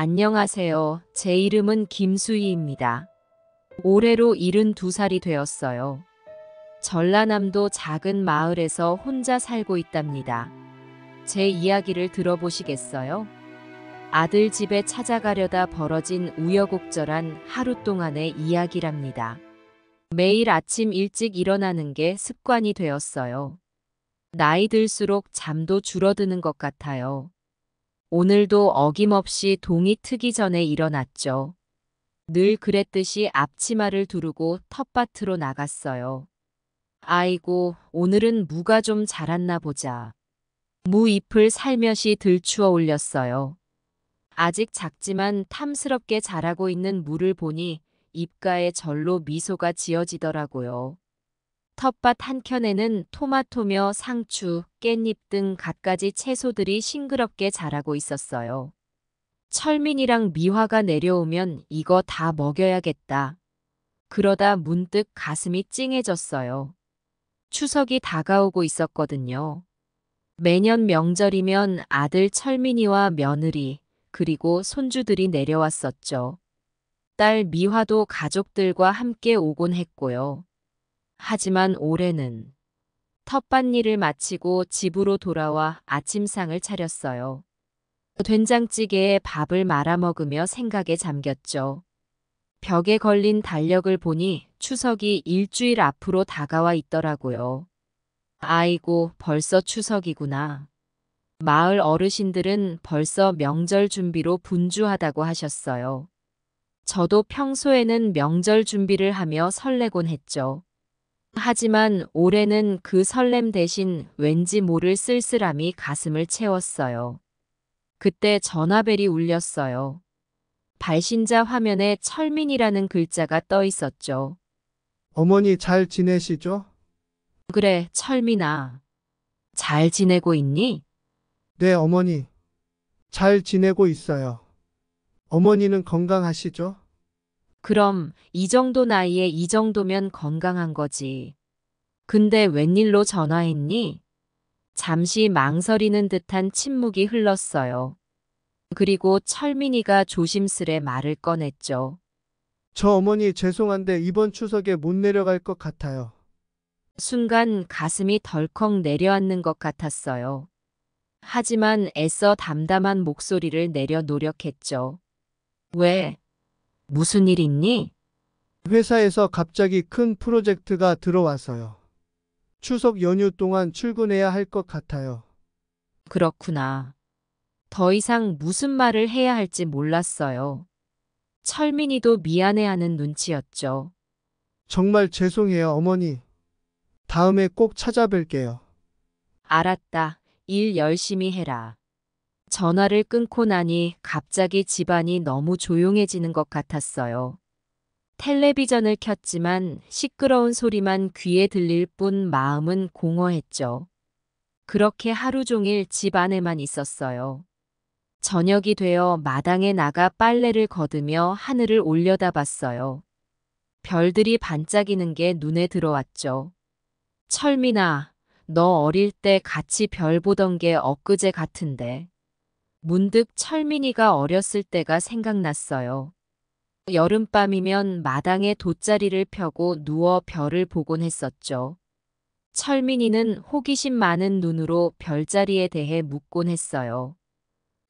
안녕하세요. 제 이름은 김수희입니다. 올해로 72살이 되었어요. 전라남도 작은 마을에서 혼자 살고 있답니다. 제 이야기를 들어보시겠어요? 아들 집에 찾아가려다 벌어진 우여곡절한 하루 동안의 이야기랍니다. 매일 아침 일찍 일어나는 게 습관이 되었어요. 나이 들수록 잠도 줄어드는 것 같아요. 오늘도 어김없이 동이 트기 전에 일어났죠. 늘 그랬듯이 앞치마를 두르고 텃밭으로 나갔어요. 아이고, 오늘은 무가 좀 자랐나 보자. 무 잎을 살며시 들추어 올렸어요. 아직 작지만 탐스럽게 자라고 있는 무를 보니 입가에 절로 미소가 지어지더라고요. 텃밭 한켠에는 토마토며 상추, 깻잎 등 갖가지 채소들이 싱그럽게 자라고 있었어요. 철민이랑 미화가 내려오면 이거 다 먹여야겠다. 그러다 문득 가슴이 찡해졌어요. 추석이 다가오고 있었거든요. 매년 명절이면 아들 철민이와 며느리, 그리고 손주들이 내려왔었죠. 딸 미화도 가족들과 함께 오곤 했고요. 하지만 올해는 텃밭일을 마치고 집으로 돌아와 아침상을 차렸어요. 된장찌개에 밥을 말아 먹으며 생각에 잠겼죠. 벽에 걸린 달력을 보니 추석이 일주일 앞으로 다가와 있더라고요. 아이고, 벌써 추석이구나. 마을 어르신들은 벌써 명절 준비로 분주하다고 하셨어요. 저도 평소에는 명절 준비를 하며 설레곤 했죠. 하지만 올해는 그 설렘 대신 왠지 모를 쓸쓸함이 가슴을 채웠어요. 그때 전화벨이 울렸어요. 발신자 화면에 철민이라는 글자가 떠 있었죠. 어머니 잘 지내시죠? 그래, 철민아. 잘 지내고 있니? 네, 어머니. 잘 지내고 있어요. 어머니는 건강하시죠? 그럼 이 정도 나이에 이 정도면 건강한 거지. 근데 웬일로 전화했니? 잠시 망설이는 듯한 침묵이 흘렀어요. 그리고 철민이가 조심스레 말을 꺼냈죠. 저 어머니 죄송한데 이번 추석에 못 내려갈 것 같아요. 순간 가슴이 덜컥 내려앉는 것 같았어요. 하지만 애써 담담한 목소리를 내려 노력했죠. 왜? 무슨 일 있니? 회사에서 갑자기 큰 프로젝트가 들어와서요. 추석 연휴 동안 출근해야 할 것 같아요. 그렇구나. 더 이상 무슨 말을 해야 할지 몰랐어요. 철민이도 미안해하는 눈치였죠. 정말 죄송해요, 어머니. 다음에 꼭 찾아뵐게요. 알았다. 일 열심히 해라. 전화를 끊고 나니 갑자기 집안이 너무 조용해지는 것 같았어요. 텔레비전을 켰지만 시끄러운 소리만 귀에 들릴 뿐 마음은 공허했죠. 그렇게 하루 종일 집 안에만 있었어요. 저녁이 되어 마당에 나가 빨래를 걷으며 하늘을 올려다봤어요. 별들이 반짝이는 게 눈에 들어왔죠. 철민아, 너 어릴 때 같이 별 보던 게 엊그제 같은데. 문득 철민이가 어렸을 때가 생각났어요. 여름밤이면 마당에 돗자리를 펴고 누워 별을 보곤 했었죠. 철민이는 호기심 많은 눈으로 별자리에 대해 묻곤 했어요.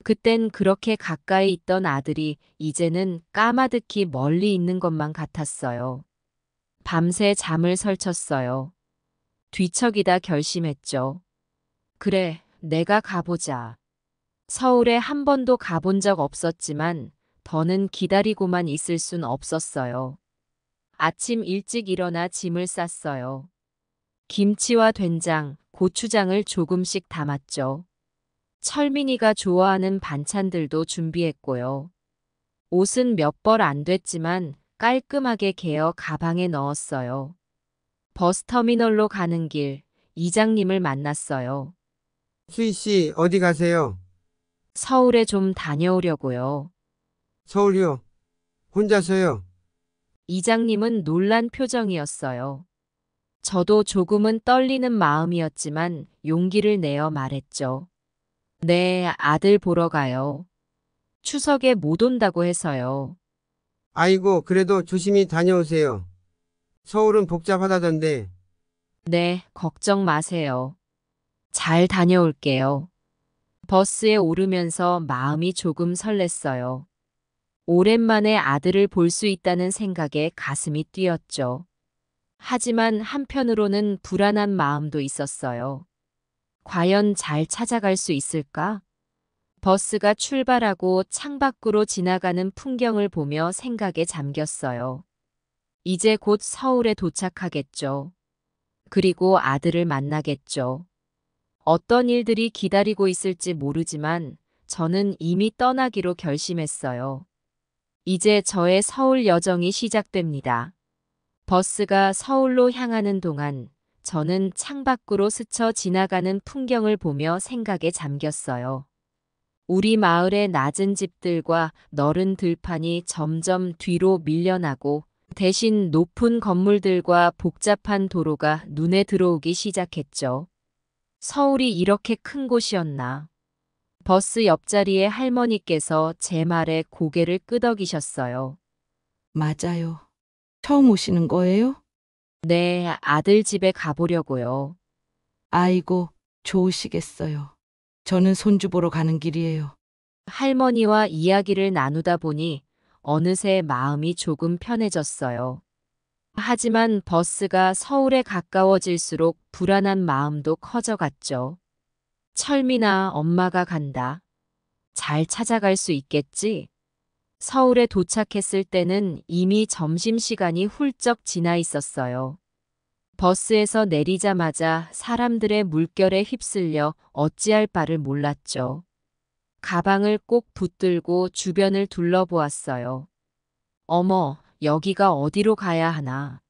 그땐 그렇게 가까이 있던 아들이 이제는 까마득히 멀리 있는 것만 같았어요. 밤새 잠을 설쳤어요. 뒤척이다 결심했죠. 그래, 내가 가보자. 서울에 한 번도 가본 적 없었지만 더는 기다리고만 있을 순 없었어요. 아침 일찍 일어나 짐을 쌌어요. 김치와 된장, 고추장을 조금씩 담았죠. 철민이가 좋아하는 반찬들도 준비했고요. 옷은 몇 벌 안 됐지만 깔끔하게 개어 가방에 넣었어요. 버스터미널로 가는 길, 이장님을 만났어요. 수희 씨, 어디 가세요? 서울에 좀 다녀오려고요. 서울이요? 혼자서요? 이장님은 놀란 표정이었어요. 저도 조금은 떨리는 마음이었지만 용기를 내어 말했죠. 네, 아들 보러 가요. 추석에 못 온다고 해서요. 아이고, 그래도 조심히 다녀오세요. 서울은 복잡하다던데. 네, 걱정 마세요. 잘 다녀올게요. 버스에 오르면서 마음이 조금 설렜어요. 오랜만에 아들을 볼 수 있다는 생각에 가슴이 뛰었죠. 하지만 한편으로는 불안한 마음도 있었어요. 과연 잘 찾아갈 수 있을까? 버스가 출발하고 창밖으로 지나가는 풍경을 보며 생각에 잠겼어요. 이제 곧 서울에 도착하겠죠. 그리고 아들을 만나겠죠. 어떤 일들이 기다리고 있을지 모르지만 저는 이미 떠나기로 결심했어요. 이제 저의 서울 여정이 시작됩니다. 버스가 서울로 향하는 동안 저는 창밖으로 스쳐 지나가는 풍경을 보며 생각에 잠겼어요. 우리 마을의 낮은 집들과 너른 들판이 점점 뒤로 밀려나고 대신 높은 건물들과 복잡한 도로가 눈에 들어오기 시작했죠. 서울이 이렇게 큰 곳이었나. 버스 옆자리에 할머니께서 제 말에 고개를 끄덕이셨어요. 맞아요. 처음 오시는 거예요? 네, 아들 집에 가보려고요. 아이고, 좋으시겠어요. 저는 손주 보러 가는 길이에요. 할머니와 이야기를 나누다 보니 어느새 마음이 조금 편해졌어요. 하지만 버스가 서울에 가까워질수록 불안한 마음도 커져갔죠. 철민아, 엄마가 간다. 잘 찾아갈 수 있겠지? 서울에 도착했을 때는 이미 점심시간이 훌쩍 지나 있었어요. 버스에서 내리자마자 사람들의 물결에 휩쓸려 어찌할 바를 몰랐죠. 가방을 꼭 붙들고 주변을 둘러보았어요. 어머, 여기가 어디로 가야 하나.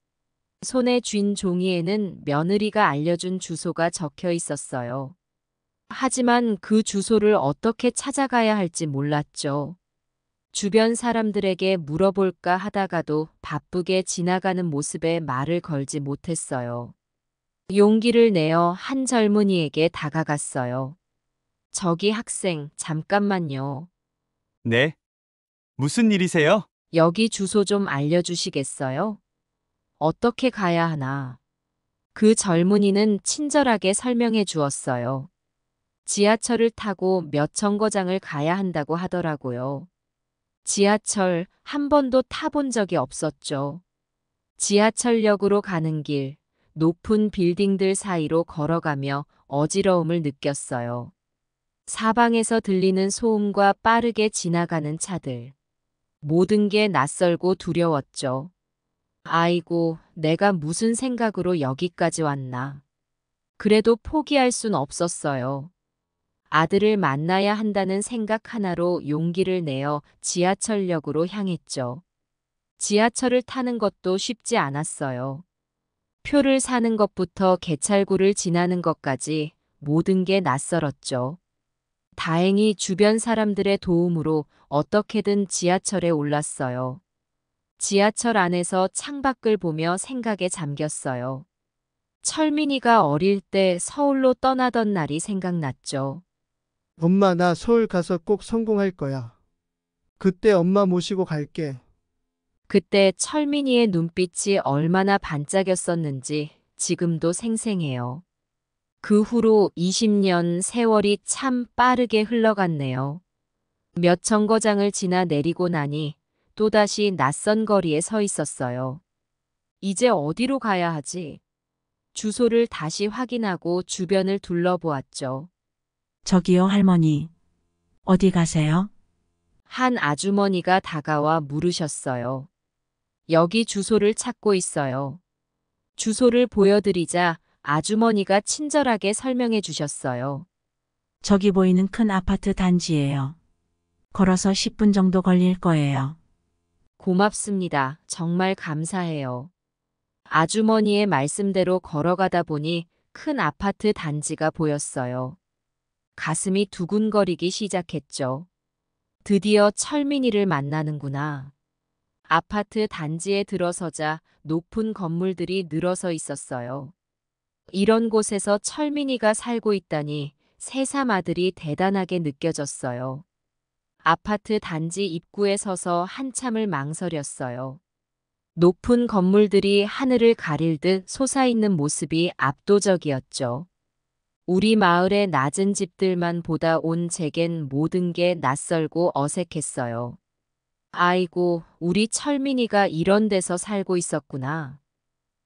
손에 쥔 종이에는 며느리가 알려준 주소가 적혀 있었어요. 하지만 그 주소를 어떻게 찾아가야 할지 몰랐죠. 주변 사람들에게 물어볼까 하다가도 바쁘게 지나가는 모습에 말을 걸지 못했어요. 용기를 내어 한 젊은이에게 다가갔어요. 저기 학생, 잠깐만요. 네. 무슨 일이세요? 여기 주소 좀 알려주시겠어요? 어떻게 가야 하나? 그 젊은이는 친절하게 설명해 주었어요. 지하철을 타고 몇 정거장을 가야 한다고 하더라고요. 지하철 한 번도 타본 적이 없었죠. 지하철역으로 가는 길, 높은 빌딩들 사이로 걸어가며 어지러움을 느꼈어요. 사방에서 들리는 소음과 빠르게 지나가는 차들. 모든 게 낯설고 두려웠죠. 아이고, 내가 무슨 생각으로 여기까지 왔나. 그래도 포기할 순 없었어요. 아들을 만나야 한다는 생각 하나로 용기를 내어 지하철역으로 향했죠. 지하철을 타는 것도 쉽지 않았어요. 표를 사는 것부터 개찰구를 지나는 것까지 모든 게 낯설었죠. 다행히 주변 사람들의 도움으로 어떻게든 지하철에 올랐어요. 지하철 안에서 창밖을 보며 생각에 잠겼어요. 철민이가 어릴 때 서울로 떠나던 날이 생각났죠. 엄마, 나 서울 가서 꼭 성공할 거야. 그때 엄마 모시고 갈게. 그때 철민이의 눈빛이 얼마나 반짝였었는지 지금도 생생해요. 그 후로 20년 세월이 참 빠르게 흘러갔네요. 몇 정거장을 지나 내리고 나니 또다시 낯선 거리에 서 있었어요. 이제 어디로 가야 하지? 주소를 다시 확인하고 주변을 둘러보았죠. 저기요, 할머니. 어디 가세요? 한 아주머니가 다가와 물으셨어요. 여기 주소를 찾고 있어요. 주소를 보여드리자 아주머니가 친절하게 설명해 주셨어요. 저기 보이는 큰 아파트 단지예요. 걸어서 10분 정도 걸릴 거예요. 고맙습니다. 정말 감사해요. 아주머니의 말씀대로 걸어가다 보니 큰 아파트 단지가 보였어요. 가슴이 두근거리기 시작했죠. 드디어 철민이를 만나는구나. 아파트 단지에 들어서자 높은 건물들이 늘어서 있었어요. 이런 곳에서 철민이가 살고 있다니 새삼 아들이 대단하게 느껴졌어요. 아파트 단지 입구에 서서 한참을 망설였어요. 높은 건물들이 하늘을 가릴 듯 솟아있는 모습이 압도적이었죠. 우리 마을의 낮은 집들만 보다 온 제겐 모든 게 낯설고 어색했어요. 아이고, 우리 철민이가 이런 데서 살고 있었구나.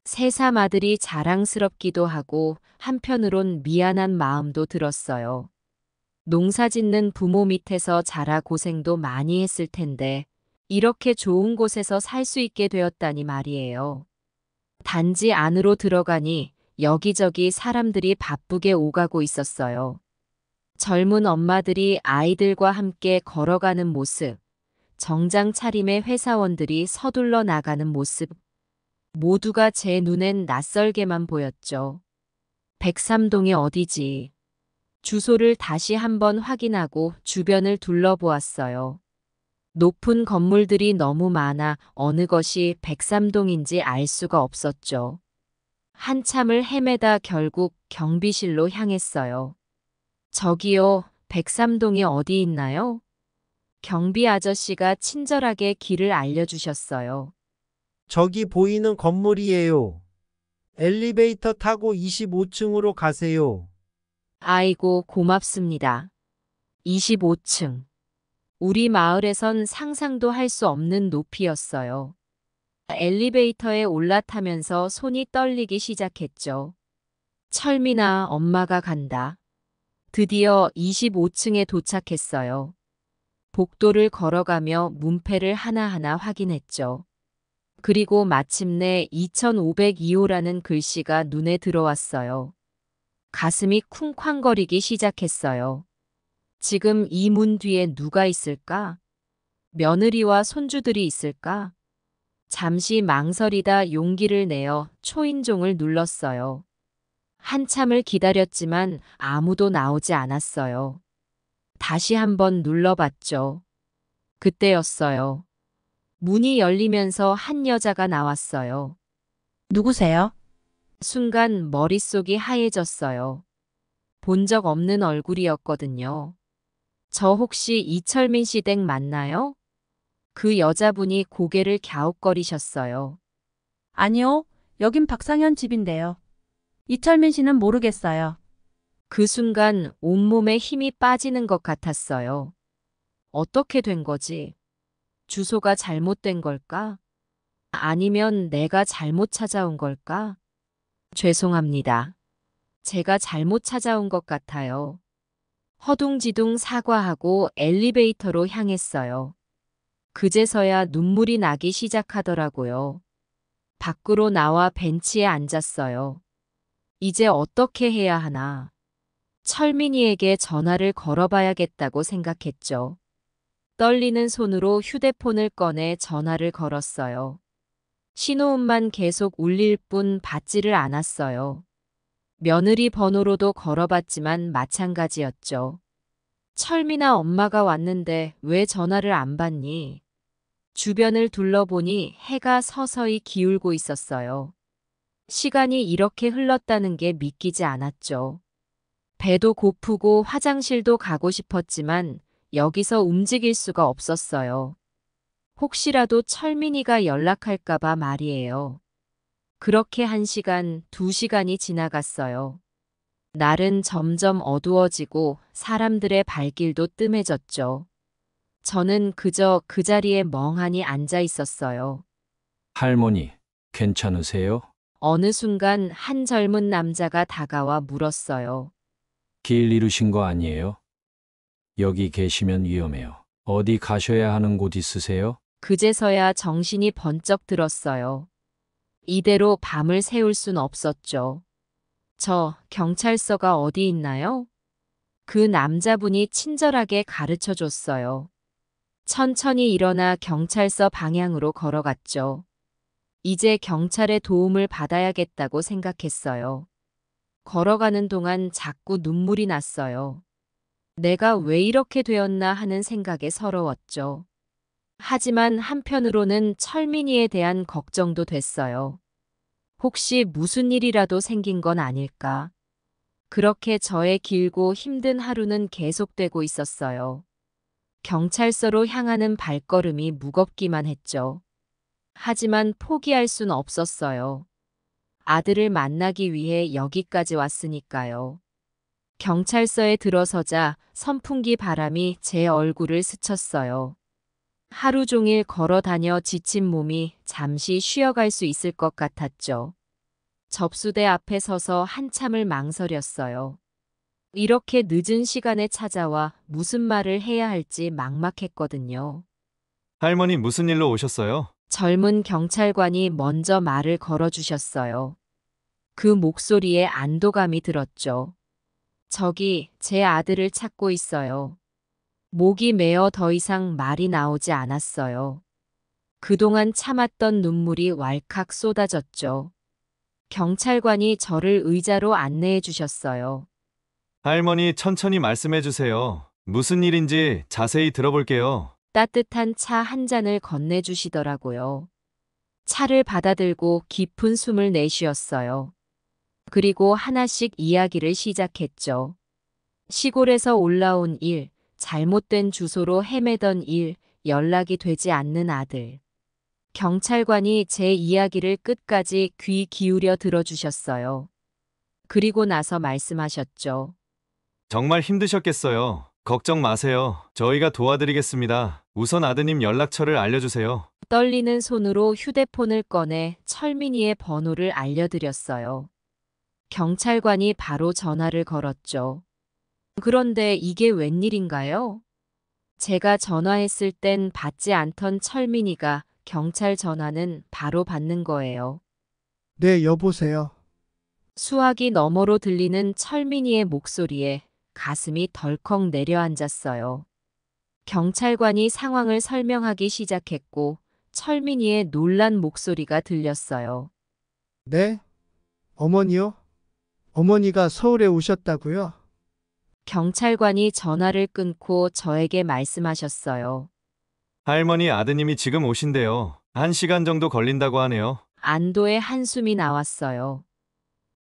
새삼 아들이 자랑스럽기도 하고 한편으론 미안한 마음도 들었어요. 농사 짓는 부모 밑에서 자라 고생도 많이 했을 텐데 이렇게 좋은 곳에서 살 수 있게 되었다니 말이에요. 단지 안으로 들어가니 여기저기 사람들이 바쁘게 오가고 있었어요. 젊은 엄마들이 아이들과 함께 걸어가는 모습, 정장 차림의 회사원들이 서둘러 나가는 모습, 모두가 제 눈엔 낯설게만 보였죠. 103동이 어디지? 주소를 다시 한번 확인하고 주변을 둘러보았어요. 높은 건물들이 너무 많아 어느 것이 103동인지 알 수가 없었죠. 한참을 헤매다 결국 경비실로 향했어요. 저기요, 103동이 어디 있나요? 경비 아저씨가 친절하게 길을 알려주셨어요. 저기 보이는 건물이에요. 엘리베이터 타고 25층으로 가세요. 아이고, 고맙습니다. 25층. 우리 마을에선 상상도 할 수 없는 높이였어요. 엘리베이터에 올라타면서 손이 떨리기 시작했죠. 철민아, 엄마가 간다. 드디어 25층에 도착했어요. 복도를 걸어가며 문패를 하나하나 확인했죠. 그리고 마침내 2502호라는 글씨가 눈에 들어왔어요. 가슴이 쿵쾅거리기 시작했어요. 지금 이 문 뒤에 누가 있을까? 며느리와 손주들이 있을까? 잠시 망설이다 용기를 내어 초인종을 눌렀어요. 한참을 기다렸지만 아무도 나오지 않았어요. 다시 한번 눌러봤죠. 그때였어요. 문이 열리면서 한 여자가 나왔어요. 누구세요? 순간 머릿속이 하얘졌어요. 본 적 없는 얼굴이었거든요. 저 혹시 이철민 씨 댁 맞나요? 그 여자분이 고개를 갸웃거리셨어요. 아니요, 여긴 박상현 집인데요. 이철민 씨는 모르겠어요. 그 순간 온몸에 힘이 빠지는 것 같았어요. 어떻게 된 거지? 주소가 잘못된 걸까? 아니면 내가 잘못 찾아온 걸까? 죄송합니다. 제가 잘못 찾아온 것 같아요. 허둥지둥 사과하고 엘리베이터로 향했어요. 그제서야 눈물이 나기 시작하더라고요. 밖으로 나와 벤치에 앉았어요. 이제 어떻게 해야 하나? 철민이에게 전화를 걸어봐야겠다고 생각했죠. 떨리는 손으로 휴대폰을 꺼내 전화를 걸었어요. 신호음만 계속 울릴 뿐 받지를 않았어요. 며느리 번호로도 걸어봤지만 마찬가지였죠. 철민아, 엄마가 왔는데 왜 전화를 안 받니? 주변을 둘러보니 해가 서서히 기울고 있었어요. 시간이 이렇게 흘렀다는 게 믿기지 않았죠. 배도 고프고 화장실도 가고 싶었지만 여기서 움직일 수가 없었어요. 혹시라도 철민이가 연락할까봐 말이에요. 그렇게 1시간, 2시간이 지나갔어요. 날은 점점 어두워지고 사람들의 발길도 뜸해졌죠. 저는 그저 그 자리에 멍하니 앉아 있었어요. 할머니, 괜찮으세요? 어느 순간 한 젊은 남자가 다가와 물었어요. 길 잃으신 거 아니에요? 여기 계시면 위험해요. 어디 가셔야 하는 곳 있으세요? 그제서야 정신이 번쩍 들었어요. 이대로 밤을 새울 순 없었죠. 저 경찰서가 어디 있나요? 그 남자분이 친절하게 가르쳐 줬어요. 천천히 일어나 경찰서 방향으로 걸어갔죠. 이제 경찰의 도움을 받아야겠다고 생각했어요. 걸어가는 동안 자꾸 눈물이 났어요. 내가 왜 이렇게 되었나 하는 생각에 서러웠죠. 하지만 한편으로는 철민이에 대한 걱정도 됐어요. 혹시 무슨 일이라도 생긴 건 아닐까? 그렇게 저의 길고 힘든 하루는 계속되고 있었어요. 경찰서로 향하는 발걸음이 무겁기만 했죠. 하지만 포기할 순 없었어요. 아들을 만나기 위해 여기까지 왔으니까요. 경찰서에 들어서자 선풍기 바람이 제 얼굴을 스쳤어요. 하루 종일 걸어 다녀 지친 몸이 잠시 쉬어갈 수 있을 것 같았죠. 접수대 앞에 서서 한참을 망설였어요. 이렇게 늦은 시간에 찾아와 무슨 말을 해야 할지 막막했거든요. 할머니 무슨 일로 오셨어요? 젊은 경찰관이 먼저 말을 걸어주셨어요. 그 목소리에 안도감이 들었죠. 저기 제 아들을 찾고 있어요. 목이 메어 더 이상 말이 나오지 않았어요. 그동안 참았던 눈물이 왈칵 쏟아졌죠. 경찰관이 저를 의자로 안내해 주셨어요. 할머니 천천히 말씀해 주세요. 무슨 일인지 자세히 들어볼게요. 따뜻한 차 한 잔을 건네주시더라고요. 차를 받아들고 깊은 숨을 내쉬었어요. 그리고 하나씩 이야기를 시작했죠. 시골에서 올라온 일, 잘못된 주소로 헤매던 일, 연락이 되지 않는 아들. 경찰관이 제 이야기를 끝까지 귀 기울여 들어주셨어요. 그리고 나서 말씀하셨죠. 정말 힘드셨겠어요. 걱정 마세요. 저희가 도와드리겠습니다. 우선 아드님 연락처를 알려주세요. 떨리는 손으로 휴대폰을 꺼내 철민이의 번호를 알려드렸어요. 경찰관이 바로 전화를 걸었죠. 그런데 이게 웬일인가요? 제가 전화했을 땐 받지 않던 철민이가 경찰 전화는 바로 받는 거예요. 네, 여보세요. 수화기 너머로 들리는 철민이의 목소리에 가슴이 덜컥 내려앉았어요. 경찰관이 상황을 설명하기 시작했고 철민이의 놀란 목소리가 들렸어요. 네? 어머니요? 어머니가 서울에 오셨다고요? 경찰관이 전화를 끊고 저에게 말씀하셨어요. 할머니 아드님이 지금 오신대요. 1시간 정도 걸린다고 하네요. 안도의 한숨이 나왔어요.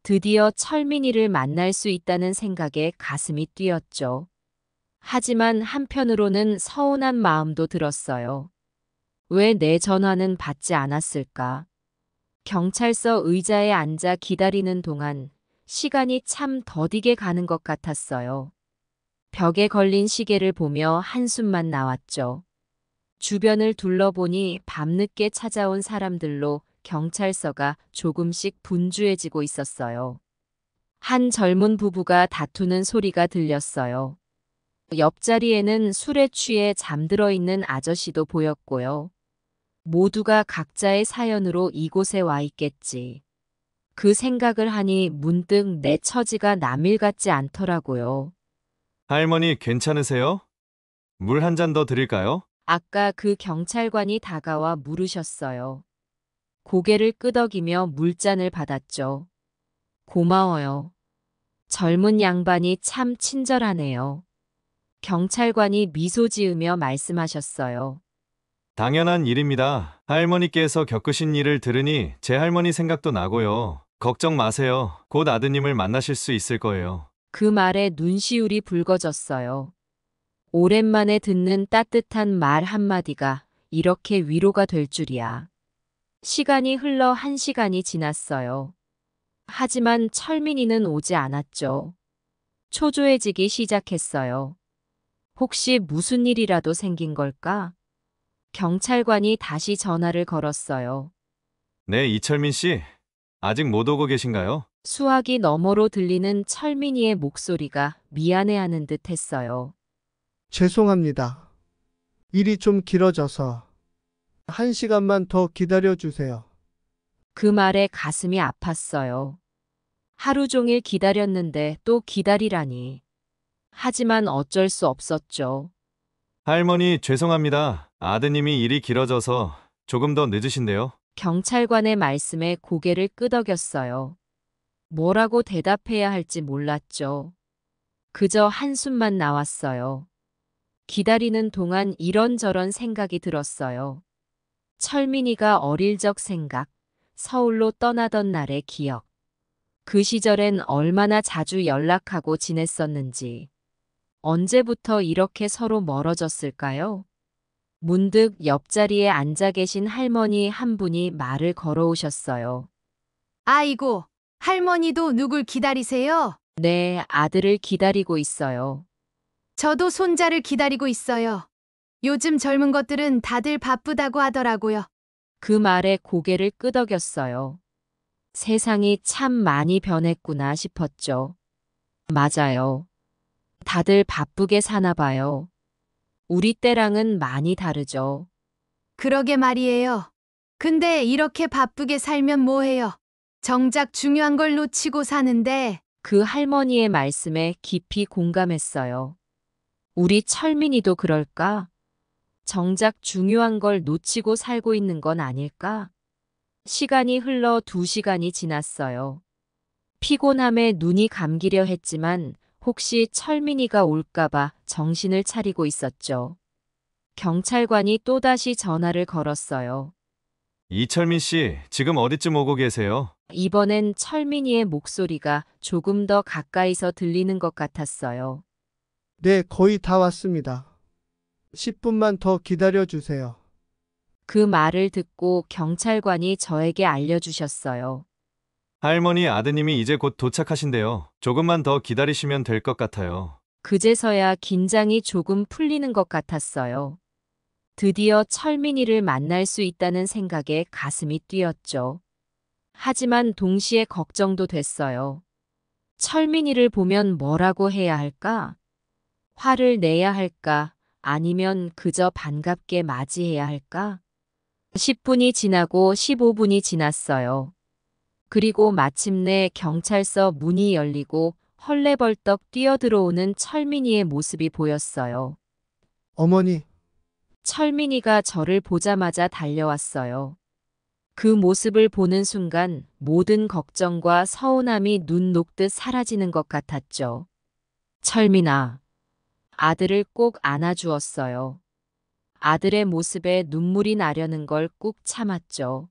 드디어 철민이를 만날 수 있다는 생각에 가슴이 뛰었죠. 하지만 한편으로는 서운한 마음도 들었어요. 왜 내 전화는 받지 않았을까? 경찰서 의자에 앉아 기다리는 동안 시간이 참 더디게 가는 것 같았어요. 벽에 걸린 시계를 보며 한숨만 나왔죠. 주변을 둘러보니 밤늦게 찾아온 사람들로 경찰서가 조금씩 분주해지고 있었어요. 한 젊은 부부가 다투는 소리가 들렸어요. 옆자리에는 술에 취해 잠들어 있는 아저씨도 보였고요. 모두가 각자의 사연으로 이곳에 와 있겠지. 그 생각을 하니 문득 내 처지가 남일 같지 않더라고요. 할머니 괜찮으세요? 물 한 잔 더 드릴까요? 아까 그 경찰관이 다가와 물으셨어요. 고개를 끄덕이며 물잔을 받았죠. 고마워요. 젊은 양반이 참 친절하네요. 경찰관이 미소 지으며 말씀하셨어요. 당연한 일입니다. 할머니께서 겪으신 일을 들으니 제 할머니 생각도 나고요. 걱정 마세요. 곧 아드님을 만나실 수 있을 거예요. 그 말에 눈시울이 붉어졌어요. 오랜만에 듣는 따뜻한 말 한마디가 이렇게 위로가 될 줄이야. 시간이 흘러 1시간이 지났어요. 하지만 철민이는 오지 않았죠. 초조해지기 시작했어요. 혹시 무슨 일이라도 생긴 걸까? 경찰관이 다시 전화를 걸었어요. 네, 이철민 씨. 아직 못 오고 계신가요? 수화기 너머로 들리는 철민이의 목소리가 미안해하는 듯 했어요. 죄송합니다. 일이 좀 길어져서 1시간만 더 기다려주세요. 그 말에 가슴이 아팠어요. 하루 종일 기다렸는데 또 기다리라니. 하지만 어쩔 수 없었죠. 할머니 죄송합니다. 아드님이 일이 길어져서 조금 더 늦으신데요. 경찰관의 말씀에 고개를 끄덕였어요. 뭐라고 대답해야 할지 몰랐죠. 그저 한숨만 나왔어요. 기다리는 동안 이런저런 생각이 들었어요. 철민이가 어릴 적 생각, 서울로 떠나던 날의 기억. 그 시절엔 얼마나 자주 연락하고 지냈었는지. 언제부터 이렇게 서로 멀어졌을까요? 문득 옆자리에 앉아 계신 할머니 한 분이 말을 걸어오셨어요. 아이고, 할머니도 누굴 기다리세요? 네, 아들을 기다리고 있어요. 저도 손자를 기다리고 있어요. 요즘 젊은 것들은 다들 바쁘다고 하더라고요. 그 말에 고개를 끄덕였어요. 세상이 참 많이 변했구나 싶었죠. 맞아요. 다들 바쁘게 사나 봐요. 우리 때랑은 많이 다르죠. 그러게 말이에요. 근데 이렇게 바쁘게 살면 뭐해요? 정작 중요한 걸 놓치고 사는데. 그 할머니의 말씀에 깊이 공감했어요. 우리 철민이도 그럴까? 정작 중요한 걸 놓치고 살고 있는 건 아닐까? 시간이 흘러 2시간이 지났어요. 피곤함에 눈이 감기려 했지만 혹시 철민이가 올까봐 정신을 차리고 있었죠. 경찰관이 또다시 전화를 걸었어요. 이철민 씨, 지금 어디쯤 오고 계세요? 이번엔 철민이의 목소리가 조금 더 가까이서 들리는 것 같았어요. 네, 거의 다 왔습니다. 10분만 더 기다려 주세요. 그 말을 듣고 경찰관이 저에게 알려주셨어요. 할머니 아드님이 이제 곧 도착하신대요. 조금만 더 기다리시면 될 것 같아요. 그제서야 긴장이 조금 풀리는 것 같았어요. 드디어 철민이를 만날 수 있다는 생각에 가슴이 뛰었죠. 하지만 동시에 걱정도 됐어요. 철민이를 보면 뭐라고 해야 할까? 화를 내야 할까? 아니면 그저 반갑게 맞이해야 할까? 10분이 지나고 15분이 지났어요. 그리고 마침내 경찰서 문이 열리고 헐레벌떡 뛰어들어오는 철민이의 모습이 보였어요. 어머니, 철민이가 저를 보자마자 달려왔어요. 그 모습을 보는 순간 모든 걱정과 서운함이 눈 녹듯 사라지는 것 같았죠. 철민아. 아들을 꼭 안아주었어요. 아들의 모습에 눈물이 나려는 걸 꾹 참았죠.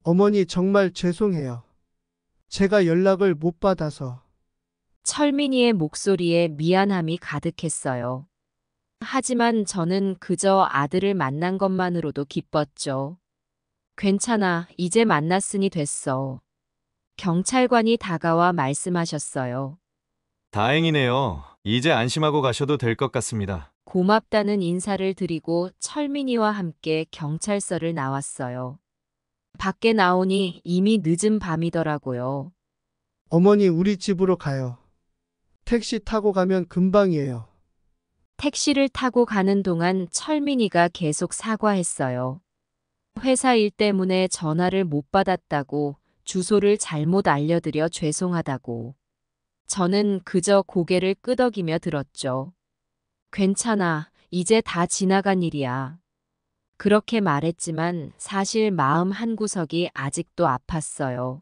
어머니 정말 죄송해요. 제가 연락을 못 받아서. 철민이의 목소리에 미안함이 가득했어요. 하지만 저는 그저 아들을 만난 것만으로도 기뻤죠. 괜찮아, 이제 만났으니 됐어. 경찰관이 다가와 말씀하셨어요. 다행이네요. 이제 안심하고 가셔도 될 것 같습니다. 고맙다는 인사를 드리고 철민이와 함께 경찰서를 나왔어요. 밖에 나오니 이미 늦은 밤이더라고요. 어머니 우리 집으로 가요. 택시 타고 가면 금방이에요. 택시를 타고 가는 동안 철민이가 계속 사과했어요. 회사 일 때문에 전화를 못 받았다고, 주소를 잘못 알려드려 죄송하다고. 저는 그저 고개를 끄덕이며 들었죠. 괜찮아, 이제 다 지나간 일이야. 그렇게 말했지만 사실 마음 한구석이 아직도 아팠어요.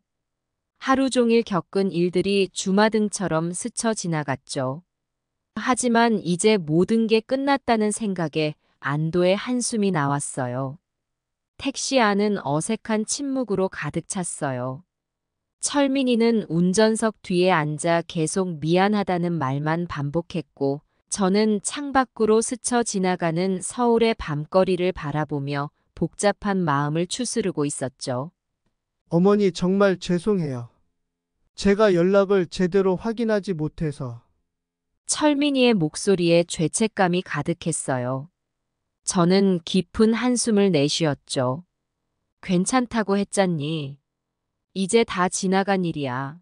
하루 종일 겪은 일들이 주마등처럼 스쳐 지나갔죠. 하지만 이제 모든 게 끝났다는 생각에 안도의 한숨이 나왔어요. 택시 안은 어색한 침묵으로 가득 찼어요. 철민이는 운전석 뒤에 앉아 계속 미안하다는 말만 반복했고, 저는 창밖으로 스쳐 지나가는 서울의 밤거리를 바라보며 복잡한 마음을 추스르고 있었죠. 어머니 정말 죄송해요. 제가 연락을 제대로 확인하지 못해서. 철민이의 목소리에 죄책감이 가득했어요. 저는 깊은 한숨을 내쉬었죠. 괜찮다고 했잖니. 이제 다 지나간 일이야.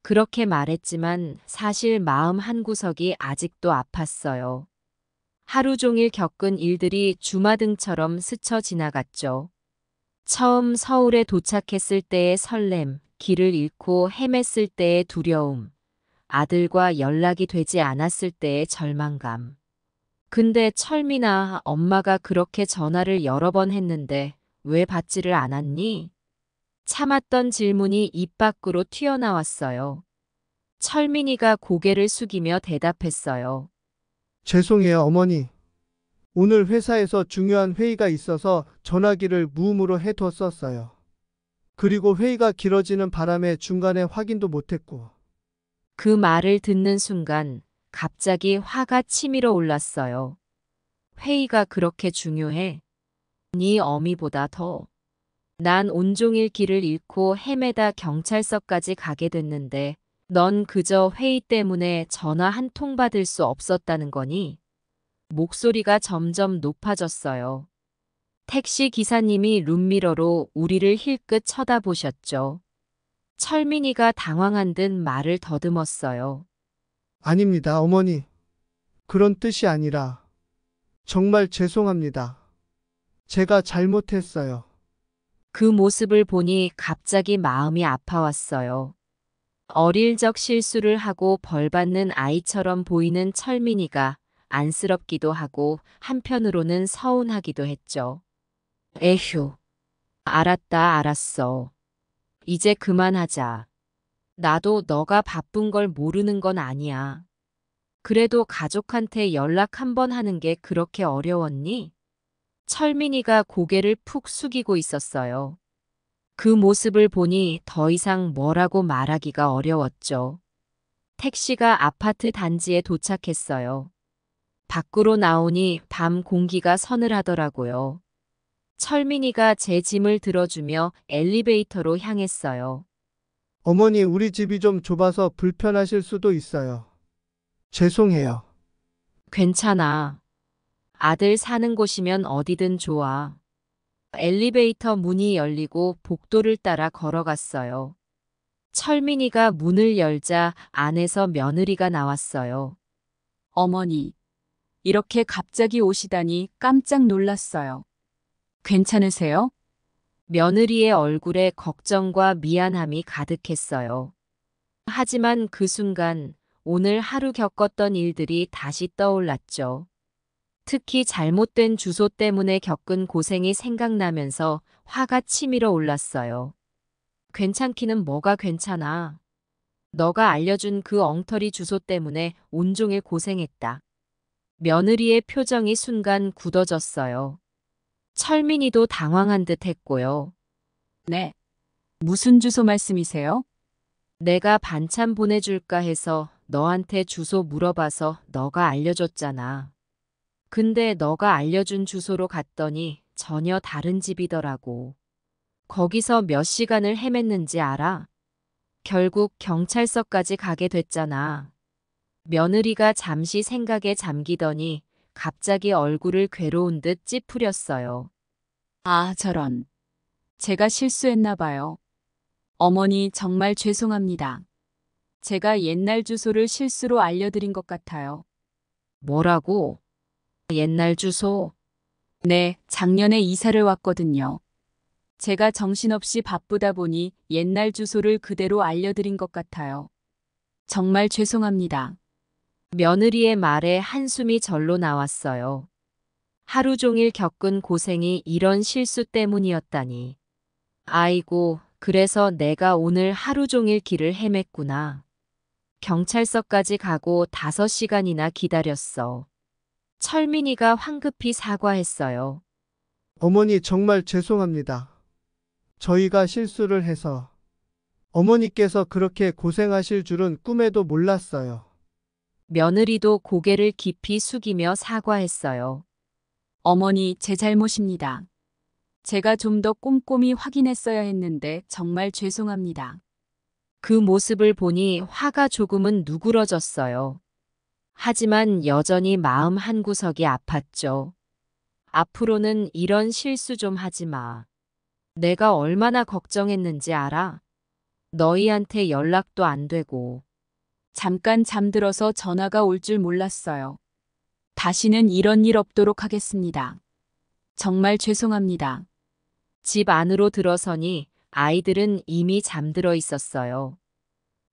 그렇게 말했지만 사실 마음 한구석이 아직도 아팠어요. 하루 종일 겪은 일들이 주마등처럼 스쳐 지나갔죠. 처음 서울에 도착했을 때의 설렘, 길을 잃고 헤맸을 때의 두려움, 아들과 연락이 되지 않았을 때의 절망감. 근데 철민아, 엄마가 그렇게 전화를 여러 번 했는데 왜 받지를 않았니? 참았던 질문이 입 밖으로 튀어나왔어요. 철민이가 고개를 숙이며 대답했어요. 죄송해요, 어머니. 오늘 회사에서 중요한 회의가 있어서 전화기를 무음으로 해뒀었어요. 그리고 회의가 길어지는 바람에 중간에 확인도 못했고. 그 말을 듣는 순간 갑자기 화가 치밀어 올랐어요. 회의가 그렇게 중요해? 네 어미보다 더. 난 온종일 길을 잃고 헤매다 경찰서까지 가게 됐는데 넌 그저 회의 때문에 전화 한 통 받을 수 없었다는 거니? 목소리가 점점 높아졌어요. 택시 기사님이 룸미러로 우리를 힐끗 쳐다보셨죠. 철민이가 당황한 듯 말을 더듬었어요. 아닙니다, 어머니. 그런 뜻이 아니라. 정말 죄송합니다. 제가 잘못했어요. 그 모습을 보니 갑자기 마음이 아파왔어요. 어릴 적 실수를 하고 벌받는 아이처럼 보이는 철민이가 안쓰럽기도 하고 한편으로는 서운하기도 했죠. 에휴. 알았다, 알았어. 이제 그만하자. 나도 너가 바쁜 걸 모르는 건 아니야. 그래도 가족한테 연락 한 번 하는 게 그렇게 어려웠니? 철민이가 고개를 푹 숙이고 있었어요. 그 모습을 보니 더 이상 뭐라고 말하기가 어려웠죠. 택시가 아파트 단지에 도착했어요. 밖으로 나오니 밤 공기가 서늘하더라고요. 철민이가 제 짐을 들어주며 엘리베이터로 향했어요. 어머니, 우리 집이 좀 좁아서 불편하실 수도 있어요. 죄송해요. 괜찮아. 아들 사는 곳이면 어디든 좋아. 엘리베이터 문이 열리고 복도를 따라 걸어갔어요. 철민이가 문을 열자 안에서 며느리가 나왔어요. 어머니, 이렇게 갑자기 오시다니 깜짝 놀랐어요. 괜찮으세요? 며느리의 얼굴에 걱정과 미안함이 가득했어요. 하지만 그 순간 오늘 하루 겪었던 일들이 다시 떠올랐죠. 특히 잘못된 주소 때문에 겪은 고생이 생각나면서 화가 치밀어 올랐어요. 괜찮기는 뭐가 괜찮아. 너가 알려준 그 엉터리 주소 때문에 온종일 고생했다. 며느리의 표정이 순간 굳어졌어요. 철민이도 당황한 듯 했고요. 네. 무슨 주소 말씀이세요? 내가 반찬 보내줄까 해서 너한테 주소 물어봐서 너가 알려줬잖아. 근데 너가 알려준 주소로 갔더니 전혀 다른 집이더라고. 거기서 몇 시간을 헤맸는지 알아? 결국 경찰서까지 가게 됐잖아. 며느리가 잠시 생각에 잠기더니 갑자기 얼굴을 괴로운 듯 찌푸렸어요. 아, 저런. 제가 실수했나 봐요. 어머니 정말 죄송합니다. 제가 옛날 주소를 실수로 알려드린 것 같아요. 뭐라고? 옛날 주소? 네, 작년에 이사를 왔거든요. 제가 정신없이 바쁘다 보니 옛날 주소를 그대로 알려드린 것 같아요. 정말 죄송합니다. 며느리의 말에 한숨이 절로 나왔어요. 하루 종일 겪은 고생이 이런 실수 때문이었다니. 아이고, 그래서 내가 오늘 하루 종일 길을 헤맸구나. 경찰서까지 가고 5시간이나 기다렸어. 철민이가 황급히 사과했어요. 어머니, 정말 죄송합니다. 저희가 실수를 해서. 어머니께서 그렇게 고생하실 줄은 꿈에도 몰랐어요. 며느리도 고개를 깊이 숙이며 사과했어요. 어머니, 제 잘못입니다. 제가 좀 더 꼼꼼히 확인했어야 했는데 정말 죄송합니다. 그 모습을 보니 화가 조금은 누그러졌어요. 하지만 여전히 마음 한구석이 아팠죠. 앞으로는 이런 실수 좀 하지 마. 내가 얼마나 걱정했는지 알아? 너희한테 연락도 안 되고. 잠깐 잠들어서 전화가 올 줄 몰랐어요. 다시는 이런 일 없도록 하겠습니다. 정말 죄송합니다. 집 안으로 들어서니 아이들은 이미 잠들어 있었어요.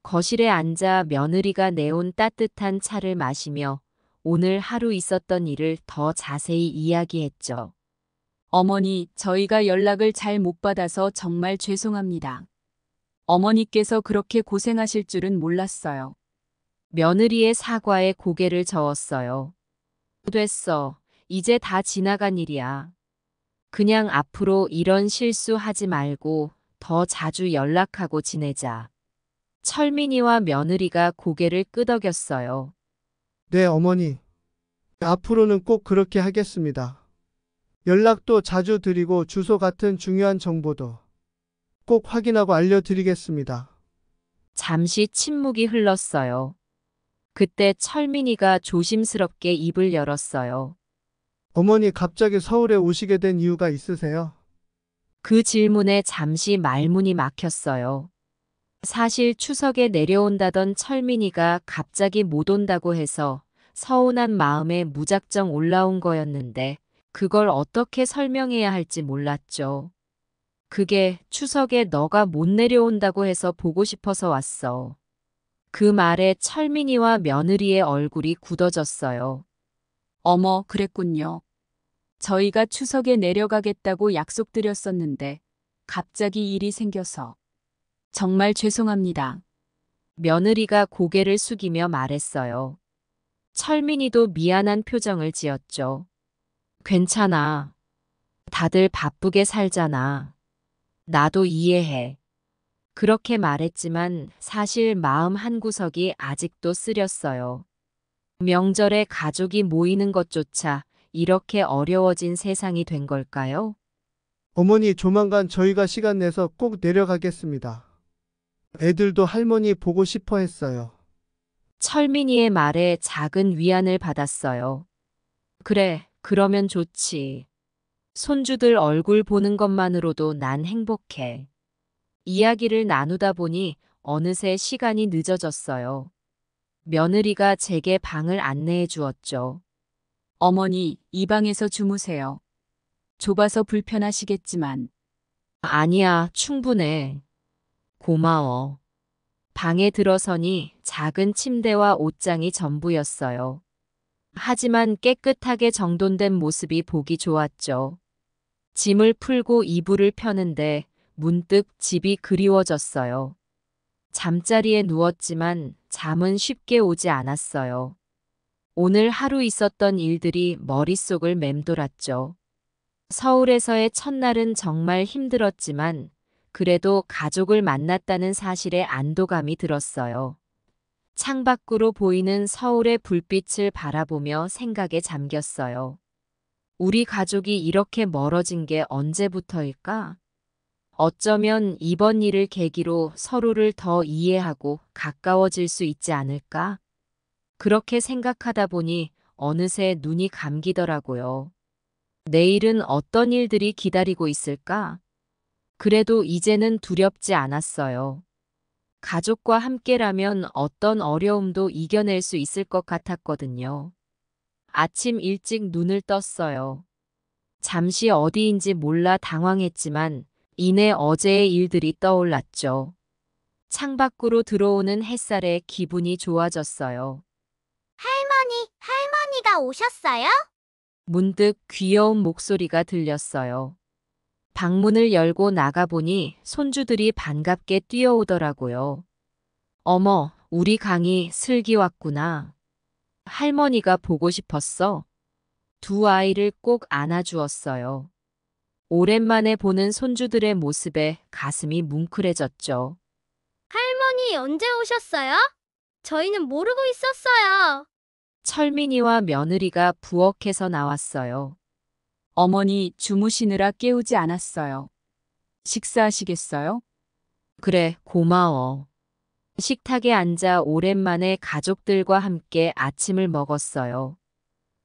거실에 앉아 며느리가 내온 따뜻한 차를 마시며 오늘 하루 있었던 일을 더 자세히 이야기했죠. 어머니, 저희가 연락을 잘 못 받아서 정말 죄송합니다. 어머니께서 그렇게 고생하실 줄은 몰랐어요. 며느리의 사과에 고개를 저었어요. 됐어. 이제 다 지나간 일이야. 그냥 앞으로 이런 실수하지 말고 더 자주 연락하고 지내자. 철민이와 며느리가 고개를 끄덕였어요. 네, 어머니. 앞으로는 꼭 그렇게 하겠습니다. 연락도 자주 드리고 주소 같은 중요한 정보도 꼭 확인하고 알려드리겠습니다. 잠시 침묵이 흘렀어요. 그때 철민이가 조심스럽게 입을 열었어요. 어머니 갑자기 서울에 오시게 된 이유가 있으세요? 그 질문에 잠시 말문이 막혔어요. 사실 추석에 내려온다던 철민이가 갑자기 못 온다고 해서 서운한 마음에 무작정 올라온 거였는데 그걸 어떻게 설명해야 할지 몰랐죠. 그게 추석에 너가 못 내려온다고 해서 보고 싶어서 왔어. 그 말에 철민이와 며느리의 얼굴이 굳어졌어요. 어머, 그랬군요. 저희가 추석에 내려가겠다고 약속드렸었는데 갑자기 일이 생겨서 정말 죄송합니다. 며느리가 고개를 숙이며 말했어요. 철민이도 미안한 표정을 지었죠. 괜찮아. 다들 바쁘게 살잖아. 나도 이해해. 그렇게 말했지만 사실 마음 한구석이 아직도 쓰렸어요. 명절에 가족이 모이는 것조차 이렇게 어려워진 세상이 된 걸까요? 어머니 조만간 저희가 시간 내서 꼭 내려가겠습니다. 애들도 할머니 보고 싶어 했어요. 철민이의 말에 작은 위안을 받았어요. 그래, 그러면 좋지. 손주들 얼굴 보는 것만으로도 난 행복해. 이야기를 나누다 보니 어느새 시간이 늦어졌어요. 며느리가 제게 방을 안내해 주었죠. 어머니, 이 방에서 주무세요. 좁아서 불편하시겠지만. 아니야, 충분해. 고마워. 방에 들어서니 작은 침대와 옷장이 전부였어요. 하지만 깨끗하게 정돈된 모습이 보기 좋았죠. 짐을 풀고 이불을 펴는데 문득 집이 그리워졌어요. 잠자리에 누웠지만 잠은 쉽게 오지 않았어요. 오늘 하루 있었던 일들이 머릿속을 맴돌았죠. 서울에서의 첫날은 정말 힘들었지만 그래도 가족을 만났다는 사실에 안도감이 들었어요. 창밖으로 보이는 서울의 불빛을 바라보며 생각에 잠겼어요. 우리 가족이 이렇게 멀어진 게 언제부터일까? 어쩌면 이번 일을 계기로 서로를 더 이해하고 가까워질 수 있지 않을까? 그렇게 생각하다 보니 어느새 눈이 감기더라고요. 내일은 어떤 일들이 기다리고 있을까? 그래도 이제는 두렵지 않았어요. 가족과 함께라면 어떤 어려움도 이겨낼 수 있을 것 같았거든요. 아침 일찍 눈을 떴어요. 잠시 어디인지 몰라 당황했지만 이내 어제의 일들이 떠올랐죠. 창밖으로 들어오는 햇살에 기분이 좋아졌어요. 할머니가 오셨어요? 문득 귀여운 목소리가 들렸어요. 방문을 열고 나가보니 손주들이 반갑게 뛰어오더라고요. 어머, 우리 강이 슬기 왔구나. 할머니가 보고 싶었어. 두 아이를 꼭 안아주었어요. 오랜만에 보는 손주들의 모습에 가슴이 뭉클해졌죠. 할머니 언제 오셨어요? 저희는 모르고 있었어요. 철민이와 며느리가 부엌에서 나왔어요. 어머니 주무시느라 깨우지 않았어요. 식사하시겠어요? 그래, 고마워. 식탁에 앉아 오랜만에 가족들과 함께 아침을 먹었어요.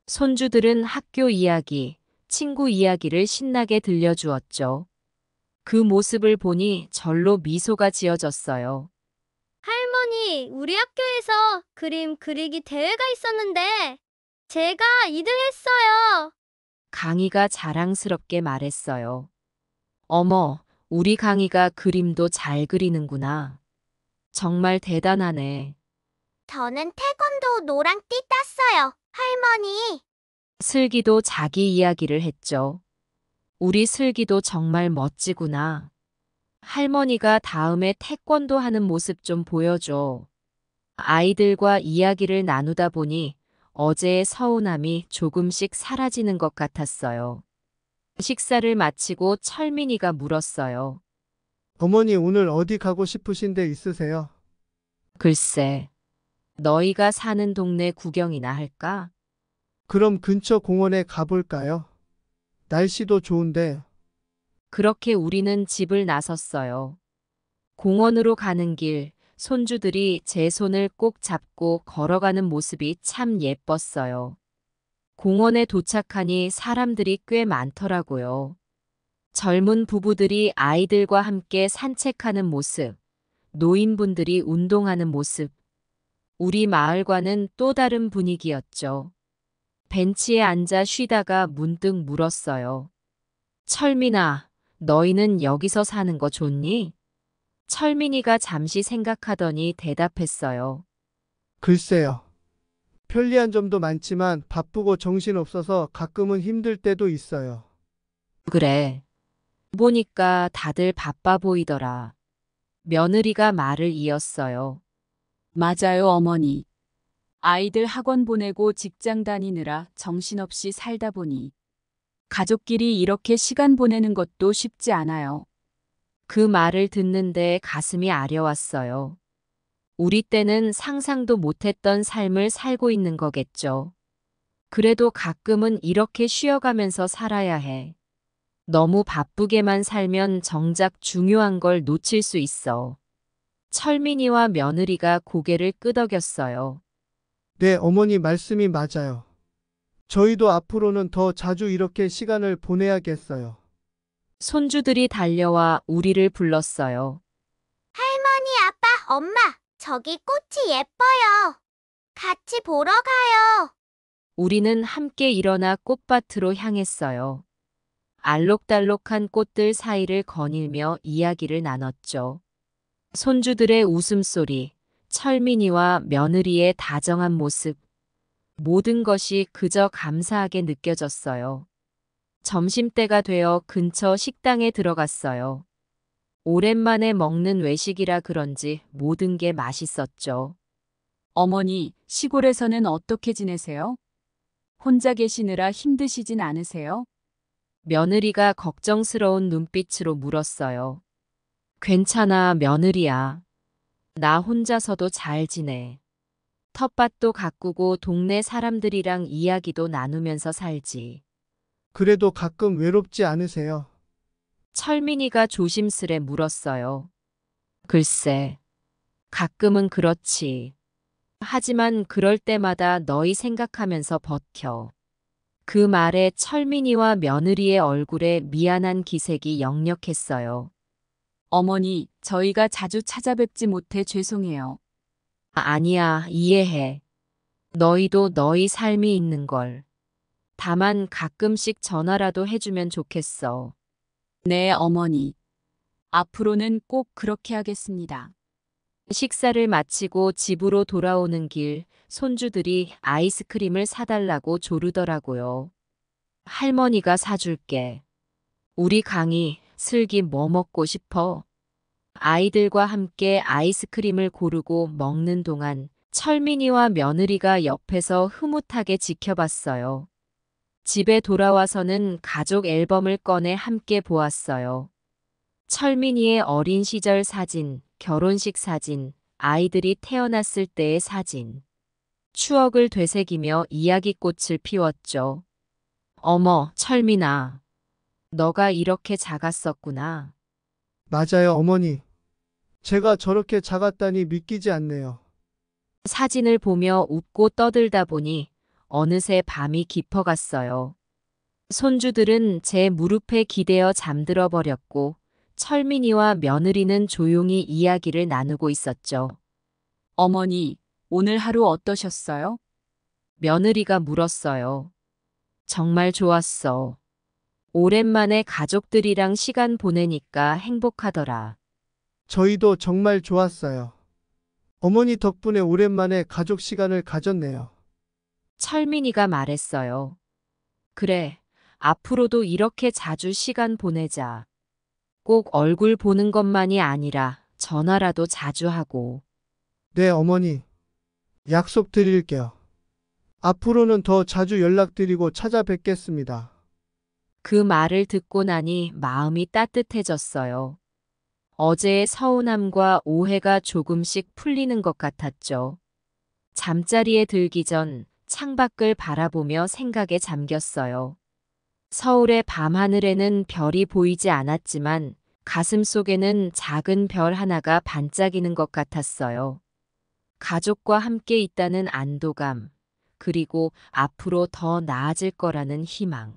손주들은 학교 이야기, 친구 이야기를 신나게 들려주었죠. 그 모습을 보니 절로 미소가 지어졌어요. 할머니, 우리 학교에서 그림 그리기 대회가 있었는데 제가 2등했어요. 강희가 자랑스럽게 말했어요. 어머, 우리 강희가 그림도 잘 그리는구나. 정말 대단하네. 저는 태권도 노랑띠 땄어요, 할머니. 슬기도 자기 이야기를 했죠. 우리 슬기도 정말 멋지구나. 할머니가 다음에 태권도 하는 모습 좀 보여줘. 아이들과 이야기를 나누다 보니 어제의 서운함이 조금씩 사라지는 것 같았어요. 식사를 마치고 철민이가 물었어요. 어머니 오늘 어디 가고 싶으신 데 있으세요? 글쎄, 너희가 사는 동네 구경이나 할까? 그럼 근처 공원에 가볼까요? 날씨도 좋은데. 그렇게 우리는 집을 나섰어요. 공원으로 가는 길, 손주들이 제 손을 꼭 잡고 걸어가는 모습이 참 예뻤어요. 공원에 도착하니 사람들이 꽤 많더라고요. 젊은 부부들이 아이들과 함께 산책하는 모습, 노인분들이 운동하는 모습. 우리 마을과는 또 다른 분위기였죠. 벤치에 앉아 쉬다가 문득 물었어요. 철민아, 너희는 여기서 사는 거 좋니? 철민이가 잠시 생각하더니 대답했어요. 글쎄요. 편리한 점도 많지만 바쁘고 정신없어서 가끔은 힘들 때도 있어요. 그래. 보니까 다들 바빠 보이더라. 며느리가 말을 이었어요. 맞아요, 어머니. 아이들 학원 보내고 직장 다니느라 정신없이 살다 보니 가족끼리 이렇게 시간 보내는 것도 쉽지 않아요. 그 말을 듣는데 가슴이 아려왔어요. 우리 때는 상상도 못했던 삶을 살고 있는 거겠죠. 그래도 가끔은 이렇게 쉬어가면서 살아야 해. 너무 바쁘게만 살면 정작 중요한 걸 놓칠 수 있어. 철민이와 며느리가 고개를 끄덕였어요. 네, 어머니 말씀이 맞아요. 저희도 앞으로는 더 자주 이렇게 시간을 보내야겠어요. 손주들이 달려와 우리를 불렀어요. 할머니, 아빠, 엄마, 저기 꽃이 예뻐요. 같이 보러 가요. 우리는 함께 일어나 꽃밭으로 향했어요. 알록달록한 꽃들 사이를 거닐며 이야기를 나눴죠. 손주들의 웃음소리, 철민이와 며느리의 다정한 모습, 모든 것이 그저 감사하게 느껴졌어요. 점심때가 되어 근처 식당에 들어갔어요. 오랜만에 먹는 외식이라 그런지 모든 게 맛있었죠. 어머니, 시골에서는 어떻게 지내세요? 혼자 계시느라 힘드시진 않으세요? 며느리가 걱정스러운 눈빛으로 물었어요. 괜찮아, 며느리야. 나 혼자서도 잘 지내. 텃밭도 가꾸고 동네 사람들이랑 이야기도 나누면서 살지. 그래도 가끔 외롭지 않으세요? 철민이가 조심스레 물었어요. 글쎄, 가끔은 그렇지. 하지만 그럴 때마다 너희 생각하면서 버텨. 그 말에 철민이와 며느리의 얼굴에 미안한 기색이 역력했어요. 어머니, 저희가 자주 찾아뵙지 못해 죄송해요. 아니야, 이해해. 너희도 너희 삶이 있는 걸. 다만 가끔씩 전화라도 해주면 좋겠어. 네, 어머니. 앞으로는 꼭 그렇게 하겠습니다. 식사를 마치고 집으로 돌아오는 길, 손주들이 아이스크림을 사달라고 조르더라고요. 할머니가 사줄게. 우리 강이, 슬기 뭐 먹고 싶어? 아이들과 함께 아이스크림을 고르고 먹는 동안 철민이와 며느리가 옆에서 흐뭇하게 지켜봤어요. 집에 돌아와서는 가족 앨범을 꺼내 함께 보았어요. 철민이의 어린 시절 사진, 결혼식 사진, 아이들이 태어났을 때의 사진. 추억을 되새기며 이야기꽃을 피웠죠. 어머, 철민아. 너가 이렇게 작았었구나. 맞아요, 어머니. 제가 저렇게 작았다니 믿기지 않네요. 사진을 보며 웃고 떠들다 보니 어느새 밤이 깊어갔어요. 손주들은 제 무릎에 기대어 잠들어 버렸고 철민이와 며느리는 조용히 이야기를 나누고 있었죠. 어머니, 오늘 하루 어떠셨어요? 며느리가 물었어요. 정말 좋았어. 오랜만에 가족들이랑 시간 보내니까 행복하더라. 저희도 정말 좋았어요. 어머니 덕분에 오랜만에 가족 시간을 가졌네요. 철민이가 말했어요. 그래, 앞으로도 이렇게 자주 시간 보내자. 꼭 얼굴 보는 것만이 아니라 전화라도 자주 하고. 네, 어머니. 약속드릴게요. 앞으로는 더 자주 연락드리고 찾아뵙겠습니다. 그 말을 듣고 나니 마음이 따뜻해졌어요. 어제의 서운함과 오해가 조금씩 풀리는 것 같았죠. 잠자리에 들기 전 창밖을 바라보며 생각에 잠겼어요. 서울의 밤하늘에는 별이 보이지 않았지만 가슴 속에는 작은 별 하나가 반짝이는 것 같았어요. 가족과 함께 있다는 안도감, 그리고 앞으로 더 나아질 거라는 희망.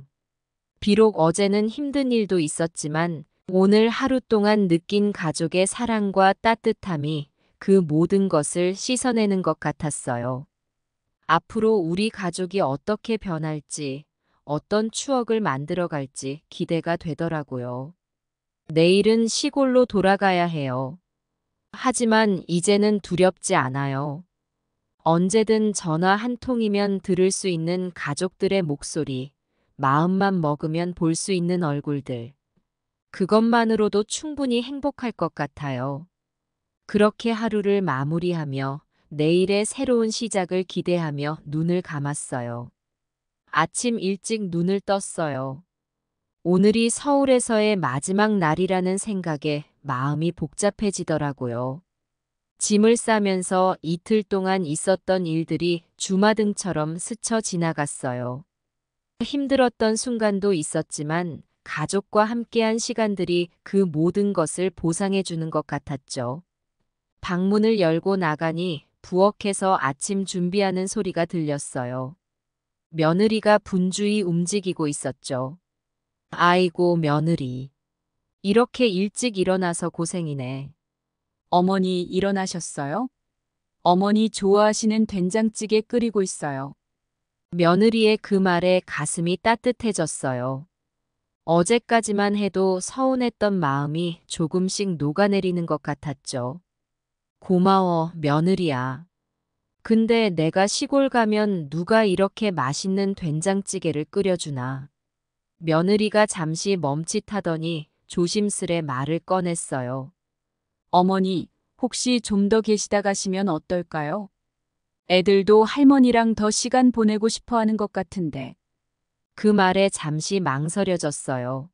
비록 어제는 힘든 일도 있었지만 오늘 하루 동안 느낀 가족의 사랑과 따뜻함이 그 모든 것을 씻어내는 것 같았어요. 앞으로 우리 가족이 어떻게 변할지, 어떤 추억을 만들어갈지 기대가 되더라고요. 내일은 시골로 돌아가야 해요. 하지만 이제는 두렵지 않아요. 언제든 전화 한 통이면 들을 수 있는 가족들의 목소리, 마음만 먹으면 볼 수 있는 얼굴들. 그것만으로도 충분히 행복할 것 같아요. 그렇게 하루를 마무리하며 내일의 새로운 시작을 기대하며 눈을 감았어요. 아침 일찍 눈을 떴어요. 오늘이 서울에서의 마지막 날이라는 생각에 마음이 복잡해지더라고요. 짐을 싸면서 이틀 동안 있었던 일들이 주마등처럼 스쳐 지나갔어요. 힘들었던 순간도 있었지만 가족과 함께한 시간들이 그 모든 것을 보상해주는 것 같았죠. 방문을 열고 나가니 부엌에서 아침 준비하는 소리가 들렸어요. 며느리가 분주히 움직이고 있었죠. 아이고, 며느리. 이렇게 일찍 일어나서 고생이네. 어머니 일어나셨어요? 어머니 좋아하시는 된장찌개 끓이고 있어요. 며느리의 그 말에 가슴이 따뜻해졌어요. 어제까지만 해도 서운했던 마음이 조금씩 녹아내리는 것 같았죠. 고마워, 며느리야. 근데 내가 시골 가면 누가 이렇게 맛있는 된장찌개를 끓여주나. 며느리가 잠시 멈칫하더니 조심스레 말을 꺼냈어요. 어머니, 혹시 좀 더 계시다 가시면 어떨까요? 애들도 할머니랑 더 시간 보내고 싶어 하는 것 같은데. 그 말에 잠시 망설여졌어요.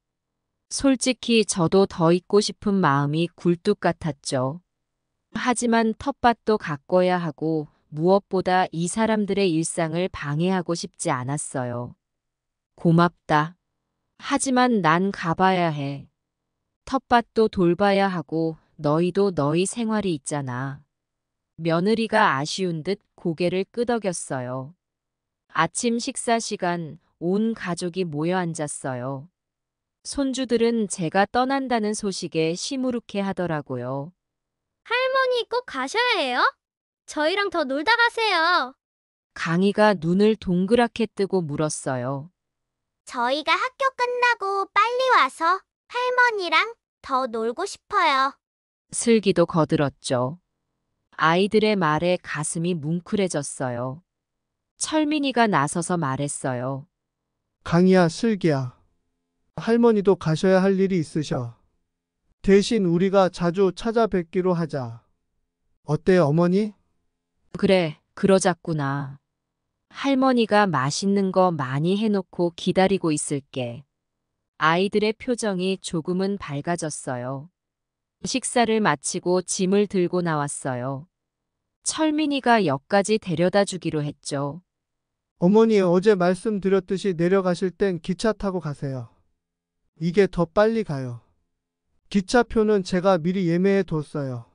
솔직히 저도 더 있고 싶은 마음이 굴뚝 같았죠. 하지만 텃밭도 가꿔야 하고 무엇보다 이 사람들의 일상을 방해하고 싶지 않았어요. 고맙다. 하지만 난 가봐야 해. 텃밭도 돌봐야 하고 너희도 너희 생활이 있잖아. 며느리가 아쉬운 듯 고개를 끄덕였어요. 아침 식사 시간 온 가족이 모여 앉았어요. 손주들은 제가 떠난다는 소식에 시무룩해 하더라고요. 할머니 꼭 가셔야 해요? 저희랑 더 놀다 가세요. 강희가 눈을 동그랗게 뜨고 물었어요. 저희가 학교 끝나고 빨리 와서 할머니랑 더 놀고 싶어요. 슬기도 거들었죠. 아이들의 말에 가슴이 뭉클해졌어요. 철민이가 나서서 말했어요. 강희야, 슬기야. 할머니도 가셔야 할 일이 있으셔. 대신 우리가 자주 찾아뵙기로 하자. 어때요, 어머니? 그래, 그러자꾸나. 할머니가 맛있는 거 많이 해놓고 기다리고 있을게. 아이들의 표정이 조금은 밝아졌어요. 식사를 마치고 짐을 들고 나왔어요. 철민이가 역까지 데려다 주기로 했죠. 어머니, 어제 말씀드렸듯이 내려가실 땐 기차 타고 가세요. 이게 더 빨리 가요. 기차표는 제가 미리 예매해 뒀어요.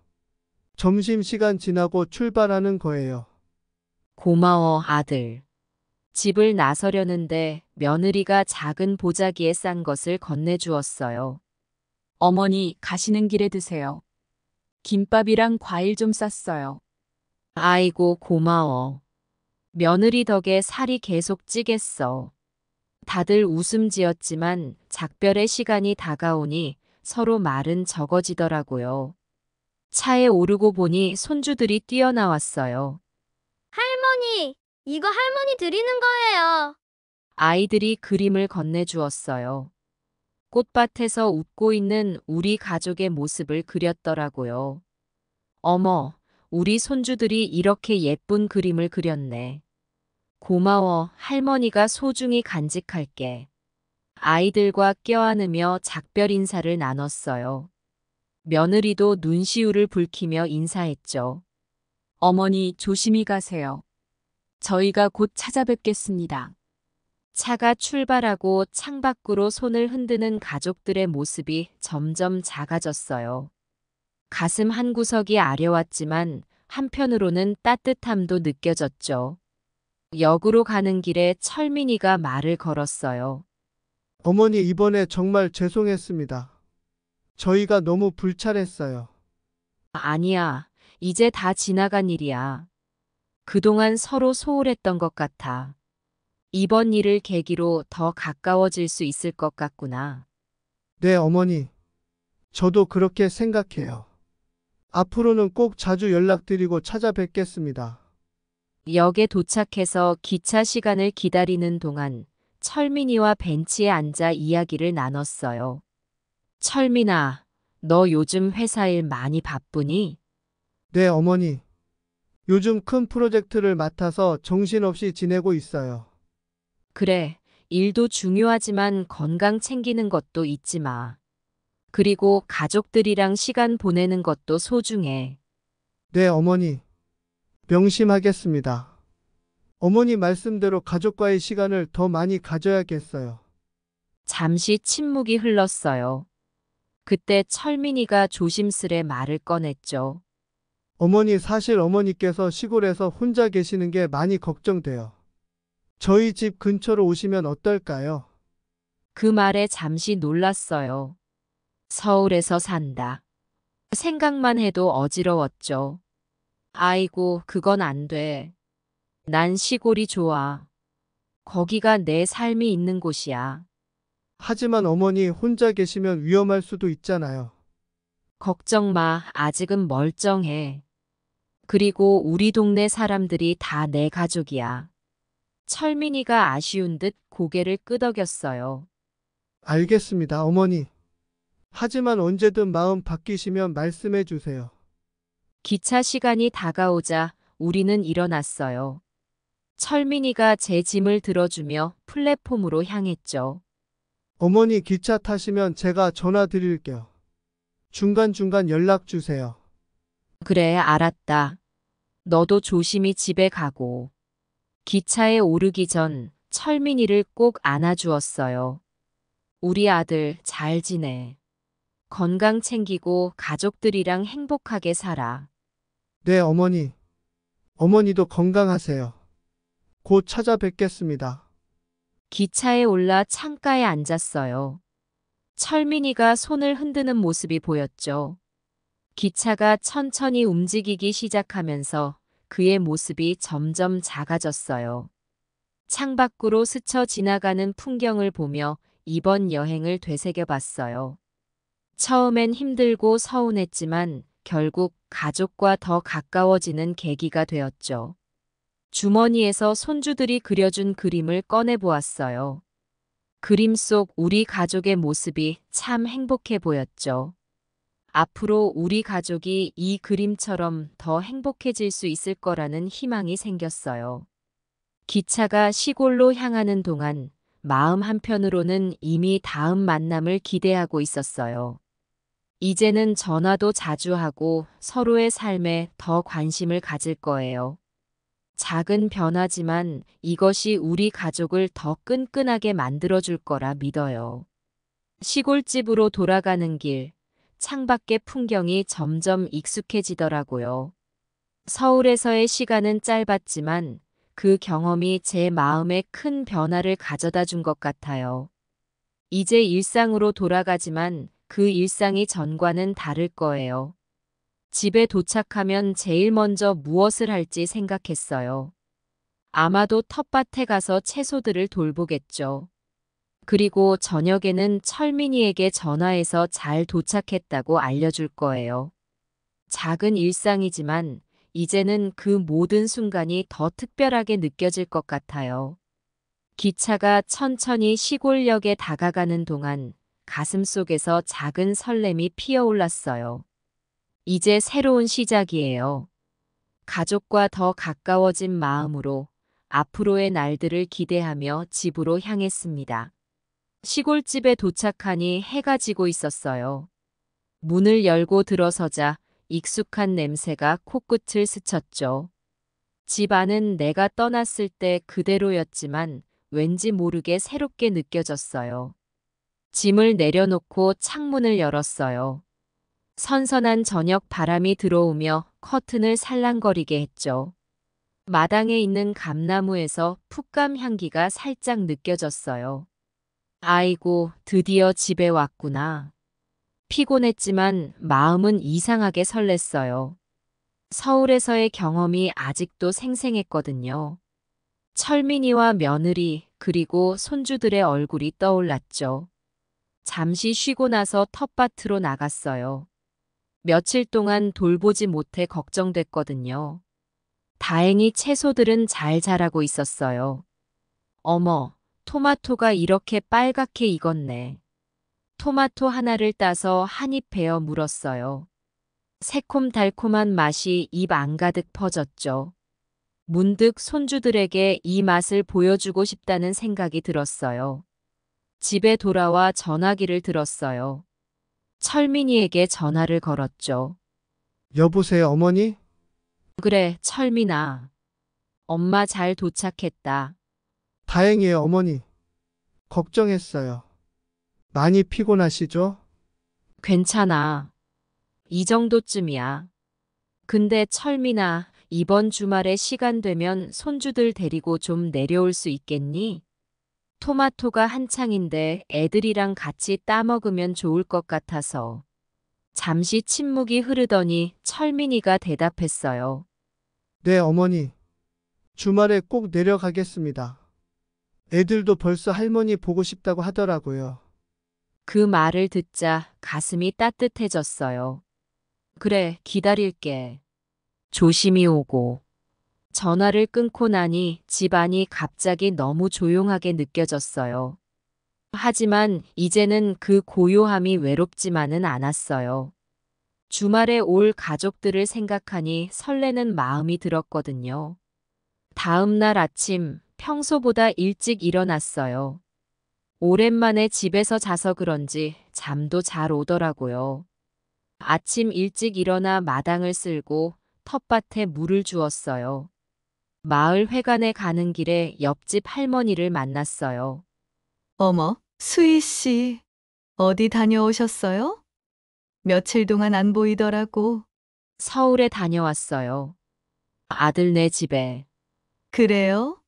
점심시간 지나고 출발하는 거예요. 고마워, 아들. 집을 나서려는데 며느리가 작은 보자기에 싼 것을 건네주었어요. 어머니 가시는 길에 드세요. 김밥이랑 과일 좀 쌌어요. 아이고, 고마워. 며느리 덕에 살이 계속 찌겠어. 다들 웃음 지었지만 작별의 시간이 다가오니 서로 말은 적어지더라고요. 차에 오르고 보니 손주들이 뛰어나왔어요. 할머니, 이거 할머니 드리는 거예요. 아이들이 그림을 건네주었어요. 꽃밭에서 웃고 있는 우리 가족의 모습을 그렸더라고요. 어머, 우리 손주들이 이렇게 예쁜 그림을 그렸네. 고마워, 할머니가 소중히 간직할게. 아이들과 껴안으며 작별 인사를 나눴어요. 며느리도 눈시울을 붉히며 인사했죠. 어머니 조심히 가세요. 저희가 곧 찾아뵙겠습니다. 차가 출발하고 창밖으로 손을 흔드는 가족들의 모습이 점점 작아졌어요. 가슴 한구석이 아려왔지만 한편으로는 따뜻함도 느껴졌죠. 역으로 가는 길에 철민이가 말을 걸었어요. 어머니, 이번에 정말 죄송했습니다. 저희가 너무 불찰했어요. 아니야, 이제 다 지나간 일이야. 그동안 서로 소홀했던 것 같아. 이번 일을 계기로 더 가까워질 수 있을 것 같구나. 네, 어머니. 저도 그렇게 생각해요. 앞으로는 꼭 자주 연락드리고 찾아뵙겠습니다. 역에 도착해서 기차 시간을 기다리는 동안 철민이와 벤치에 앉아 이야기를 나눴어요. 철민아, 너 요즘 회사 일 많이 바쁘니? 네, 어머니. 요즘 큰 프로젝트를 맡아서 정신없이 지내고 있어요. 그래, 일도 중요하지만 건강 챙기는 것도 잊지 마. 그리고 가족들이랑 시간 보내는 것도 소중해. 네, 어머니. 명심하겠습니다. 어머니 말씀대로 가족과의 시간을 더 많이 가져야겠어요. 잠시 침묵이 흘렀어요. 그때 철민이가 조심스레 말을 꺼냈죠. 어머니, 사실 어머니께서 시골에서 혼자 계시는 게 많이 걱정돼요. 저희 집 근처로 오시면 어떨까요? 그 말에 잠시 놀랐어요. 서울에서 산다. 생각만 해도 어지러웠죠. 아이고, 그건 안 돼. 난 시골이 좋아. 거기가 내 삶이 있는 곳이야. 하지만 어머니 혼자 계시면 위험할 수도 있잖아요. 걱정 마. 아직은 멀쩡해. 그리고 우리 동네 사람들이 다 내 가족이야. 철민이가 아쉬운 듯 고개를 끄덕였어요. 알겠습니다, 어머니. 하지만 언제든 마음 바뀌시면 말씀해 주세요. 기차 시간이 다가오자 우리는 일어났어요. 철민이가 제 짐을 들어주며 플랫폼으로 향했죠. 어머니, 기차 타시면 제가 전화 드릴게요. 중간중간 연락 주세요. 그래, 알았다. 너도 조심히 집에 가고. 기차에 오르기 전 철민이를 꼭 안아주었어요. 우리 아들 잘 지내. 건강 챙기고 가족들이랑 행복하게 살아. 네, 어머니. 어머니도 건강하세요. 곧 찾아뵙겠습니다. 기차에 올라 창가에 앉았어요. 철민이가 손을 흔드는 모습이 보였죠. 기차가 천천히 움직이기 시작하면서 그의 모습이 점점 작아졌어요. 창밖으로 스쳐 지나가는 풍경을 보며 이번 여행을 되새겨봤어요. 처음엔 힘들고 서운했지만 결국 가족과 더 가까워지는 계기가 되었죠. 주머니에서 손주들이 그려준 그림을 꺼내보았어요. 그림 속 우리 가족의 모습이 참 행복해 보였죠. 앞으로 우리 가족이 이 그림처럼 더 행복해질 수 있을 거라는 희망이 생겼어요. 기차가 시골로 향하는 동안 마음 한편으로는 이미 다음 만남을 기대하고 있었어요. 이제는 전화도 자주 하고 서로의 삶에 더 관심을 가질 거예요. 작은 변화지만 이것이 우리 가족을 더 끈끈하게 만들어줄 거라 믿어요. 시골집으로 돌아가는 길, 창밖의 풍경이 점점 익숙해지더라고요. 서울에서의 시간은 짧았지만 그 경험이 제 마음에 큰 변화를 가져다 준 것 같아요. 이제 일상으로 돌아가지만 그 일상이 전과는 다를 거예요. 집에 도착하면 제일 먼저 무엇을 할지 생각했어요. 아마도 텃밭에 가서 채소들을 돌보겠죠. 그리고 저녁에는 철민이에게 전화해서 잘 도착했다고 알려줄 거예요. 작은 일상이지만 이제는 그 모든 순간이 더 특별하게 느껴질 것 같아요. 기차가 천천히 시골역에 다가가는 동안 가슴속에서 작은 설렘이 피어올랐어요. 이제 새로운 시작이에요. 가족과 더 가까워진 마음으로 앞으로의 날들을 기대하며 집으로 향했습니다. 시골집에 도착하니 해가 지고 있었어요. 문을 열고 들어서자 익숙한 냄새가 코끝을 스쳤죠. 집 안은 내가 떠났을 때 그대로였지만 왠지 모르게 새롭게 느껴졌어요. 짐을 내려놓고 창문을 열었어요. 선선한 저녁 바람이 들어오며 커튼을 살랑거리게 했죠. 마당에 있는 감나무에서 풋감 향기가 살짝 느껴졌어요. 아이고, 드디어 집에 왔구나. 피곤했지만 마음은 이상하게 설렜어요. 서울에서의 경험이 아직도 생생했거든요. 철민이와 며느리 그리고 손주들의 얼굴이 떠올랐죠. 잠시 쉬고 나서 텃밭으로 나갔어요. 며칠 동안 돌보지 못해 걱정됐거든요. 다행히 채소들은 잘 자라고 있었어요. 어머, 토마토가 이렇게 빨갛게 익었네. 토마토 하나를 따서 한 입 베어 물었어요. 새콤달콤한 맛이 입 안가득 퍼졌죠. 문득 손주들에게 이 맛을 보여주고 싶다는 생각이 들었어요. 집에 돌아와 전화기를 들었어요. 철민이에게 전화를 걸었죠. 여보세요, 어머니? 그래, 철민아. 엄마 잘 도착했다. 다행이에요, 어머니. 걱정했어요. 많이 피곤하시죠? 괜찮아. 이 정도쯤이야. 근데 철민아, 이번 주말에 시간 되면 손주들 데리고 좀 내려올 수 있겠니? 토마토가 한창인데 애들이랑 같이 따먹으면 좋을 것 같아서. 잠시 침묵이 흐르더니 철민이가 대답했어요. 네, 어머니. 주말에 꼭 내려가겠습니다. 애들도 벌써 할머니 보고 싶다고 하더라고요. 그 말을 듣자 가슴이 따뜻해졌어요. 그래, 기다릴게. 조심히 오고. 전화를 끊고 나니 집안이 갑자기 너무 조용하게 느껴졌어요. 하지만 이제는 그 고요함이 외롭지만은 않았어요. 주말에 올 가족들을 생각하니 설레는 마음이 들었거든요. 다음 날 아침 평소보다 일찍 일어났어요. 오랜만에 집에서 자서 그런지 잠도 잘 오더라고요. 아침 일찍 일어나 마당을 쓸고 텃밭에 물을 주었어요. 마을 회관에 가는 길에 옆집 할머니를 만났어요. 어머, 수희 씨, 어디 다녀오셨어요? 며칠 동안 안 보이더라고. 서울에 다녀왔어요. 아들네 집에. 그래요?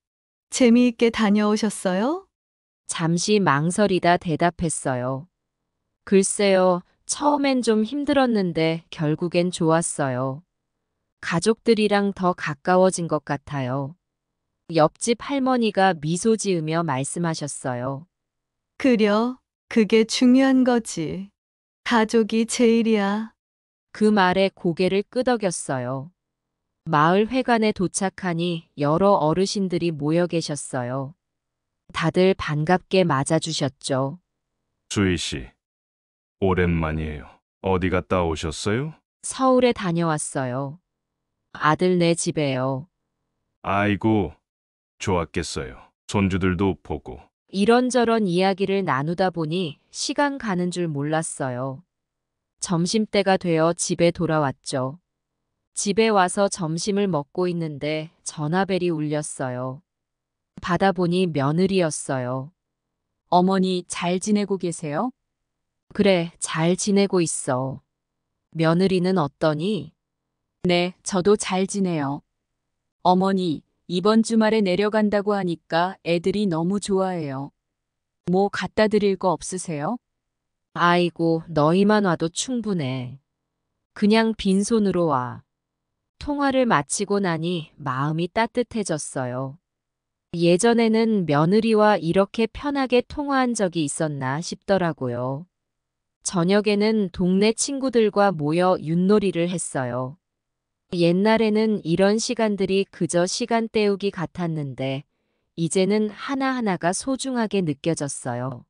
재미있게 다녀오셨어요? 잠시 망설이다 대답했어요. 글쎄요, 처음엔 좀 힘들었는데 결국엔 좋았어요. 가족들이랑 더 가까워진 것 같아요. 옆집 할머니가 미소 지으며 말씀하셨어요. 그려, 그게 중요한 거지. 가족이 제일이야. 그 말에 고개를 끄덕였어요. 마을 회관에 도착하니 여러 어르신들이 모여 계셨어요. 다들 반갑게 맞아주셨죠. 수희 씨, 오랜만이에요. 어디 갔다 오셨어요? 서울에 다녀왔어요. 아들네 집에요. 아이고, 좋았겠어요. 손주들도 보고. 이런저런 이야기를 나누다 보니 시간 가는 줄 몰랐어요. 점심때가 되어 집에 돌아왔죠. 집에 와서 점심을 먹고 있는데 전화벨이 울렸어요. 받아보니 며느리였어요. 어머니 잘 지내고 계세요? 그래, 잘 지내고 있어. 며느리는 어떠니? 네, 저도 잘 지내요. 어머니, 이번 주말에 내려간다고 하니까 애들이 너무 좋아해요. 뭐 갖다 드릴 거 없으세요? 아이고, 너희만 와도 충분해. 그냥 빈손으로 와. 통화를 마치고 나니 마음이 따뜻해졌어요. 예전에는 며느리와 이렇게 편하게 통화한 적이 있었나 싶더라고요. 저녁에는 동네 친구들과 모여 윷놀이를 했어요. 옛날에는 이런 시간들이 그저 시간 때우기 같았는데 이제는 하나하나가 소중하게 느껴졌어요.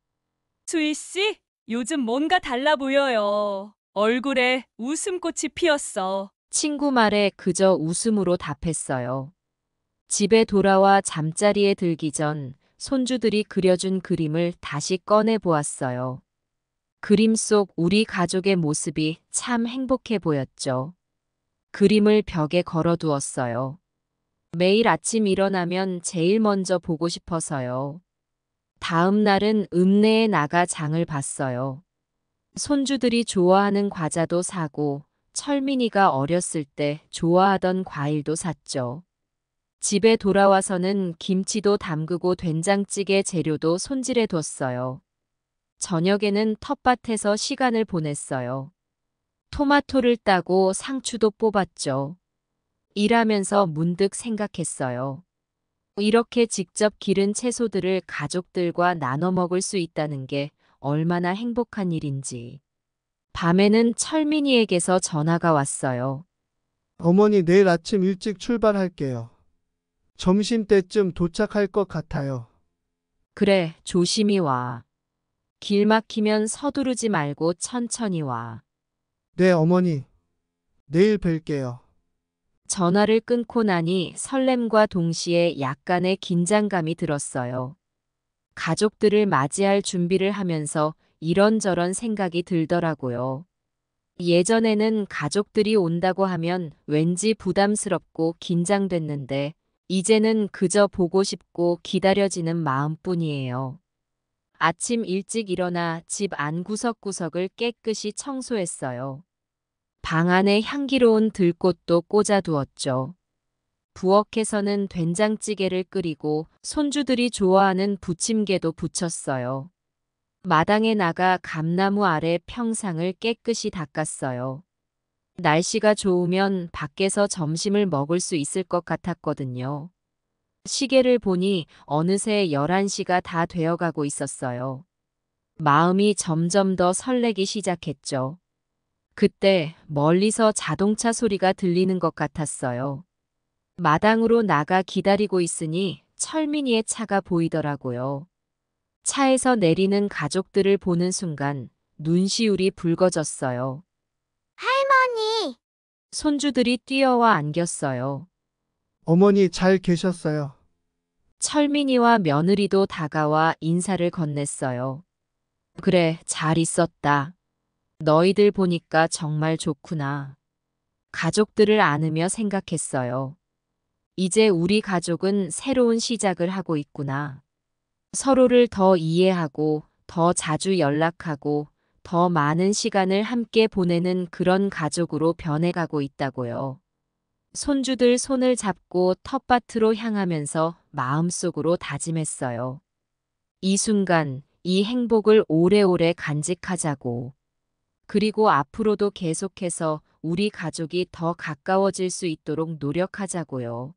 수희 씨, 요즘 뭔가 달라 보여요. 얼굴에 웃음꽃이 피었어. 친구 말에 그저 웃음으로 답했어요. 집에 돌아와 잠자리에 들기 전 손주들이 그려준 그림을 다시 꺼내 보았어요. 그림 속 우리 가족의 모습이 참 행복해 보였죠. 그림을 벽에 걸어두었어요. 매일 아침 일어나면 제일 먼저 보고 싶어서요. 다음 날은 읍내에 나가 장을 봤어요. 손주들이 좋아하는 과자도 사고 철민이가 어렸을 때 좋아하던 과일도 샀죠. 집에 돌아와서는 김치도 담그고 된장찌개 재료도 손질해 뒀어요. 저녁에는 텃밭에서 시간을 보냈어요. 토마토를 따고 상추도 뽑았죠. 일하면서 문득 생각했어요. 이렇게 직접 기른 채소들을 가족들과 나눠 먹을 수 있다는 게 얼마나 행복한 일인지. 밤에는 철민이에게서 전화가 왔어요. 어머니, 내일 아침 일찍 출발할게요. 점심때쯤 도착할 것 같아요. 그래, 조심히 와. 길 막히면 서두르지 말고 천천히 와. 네, 어머니. 내일 뵐게요. 전화를 끊고 나니 설렘과 동시에 약간의 긴장감이 들었어요. 가족들을 맞이할 준비를 하면서 이런저런 생각이 들더라고요. 예전에는 가족들이 온다고 하면 왠지 부담스럽고 긴장됐는데 이제는 그저 보고 싶고 기다려지는 마음뿐이에요. 아침 일찍 일어나 집 안 구석구석을 깨끗이 청소했어요. 방 안에 향기로운 들꽃도 꽂아두었죠. 부엌에서는 된장찌개를 끓이고 손주들이 좋아하는 부침개도 부쳤어요. 마당에 나가 감나무 아래 평상을 깨끗이 닦았어요. 날씨가 좋으면 밖에서 점심을 먹을 수 있을 것 같았거든요. 시계를 보니 어느새 11시가 다 되어가고 있었어요. 마음이 점점 더 설레기 시작했죠. 그때 멀리서 자동차 소리가 들리는 것 같았어요. 마당으로 나가 기다리고 있으니 철민이의 차가 보이더라고요. 차에서 내리는 가족들을 보는 순간 눈시울이 붉어졌어요. 할머니! 손주들이 뛰어와 안겼어요. 어머니, 잘 계셨어요? 철민이와 며느리도 다가와 인사를 건넸어요. 그래, 잘 있었다. 너희들 보니까 정말 좋구나. 가족들을 안으며 생각했어요. 이제 우리 가족은 새로운 시작을 하고 있구나. 서로를 더 이해하고, 더 자주 연락하고, 더 많은 시간을 함께 보내는 그런 가족으로 변해가고 있다고요. 손주들 손을 잡고 텃밭으로 향하면서 마음속으로 다짐했어요. 이 순간, 이 행복을 오래오래 간직하자고. 그리고 앞으로도 계속해서 우리 가족이 더 가까워질 수 있도록 노력하자고요.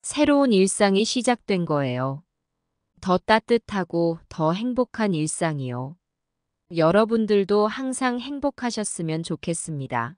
새로운 일상이 시작된 거예요. 더 따뜻하고 더 행복한 일상이요. 여러분들도 항상 행복하셨으면 좋겠습니다.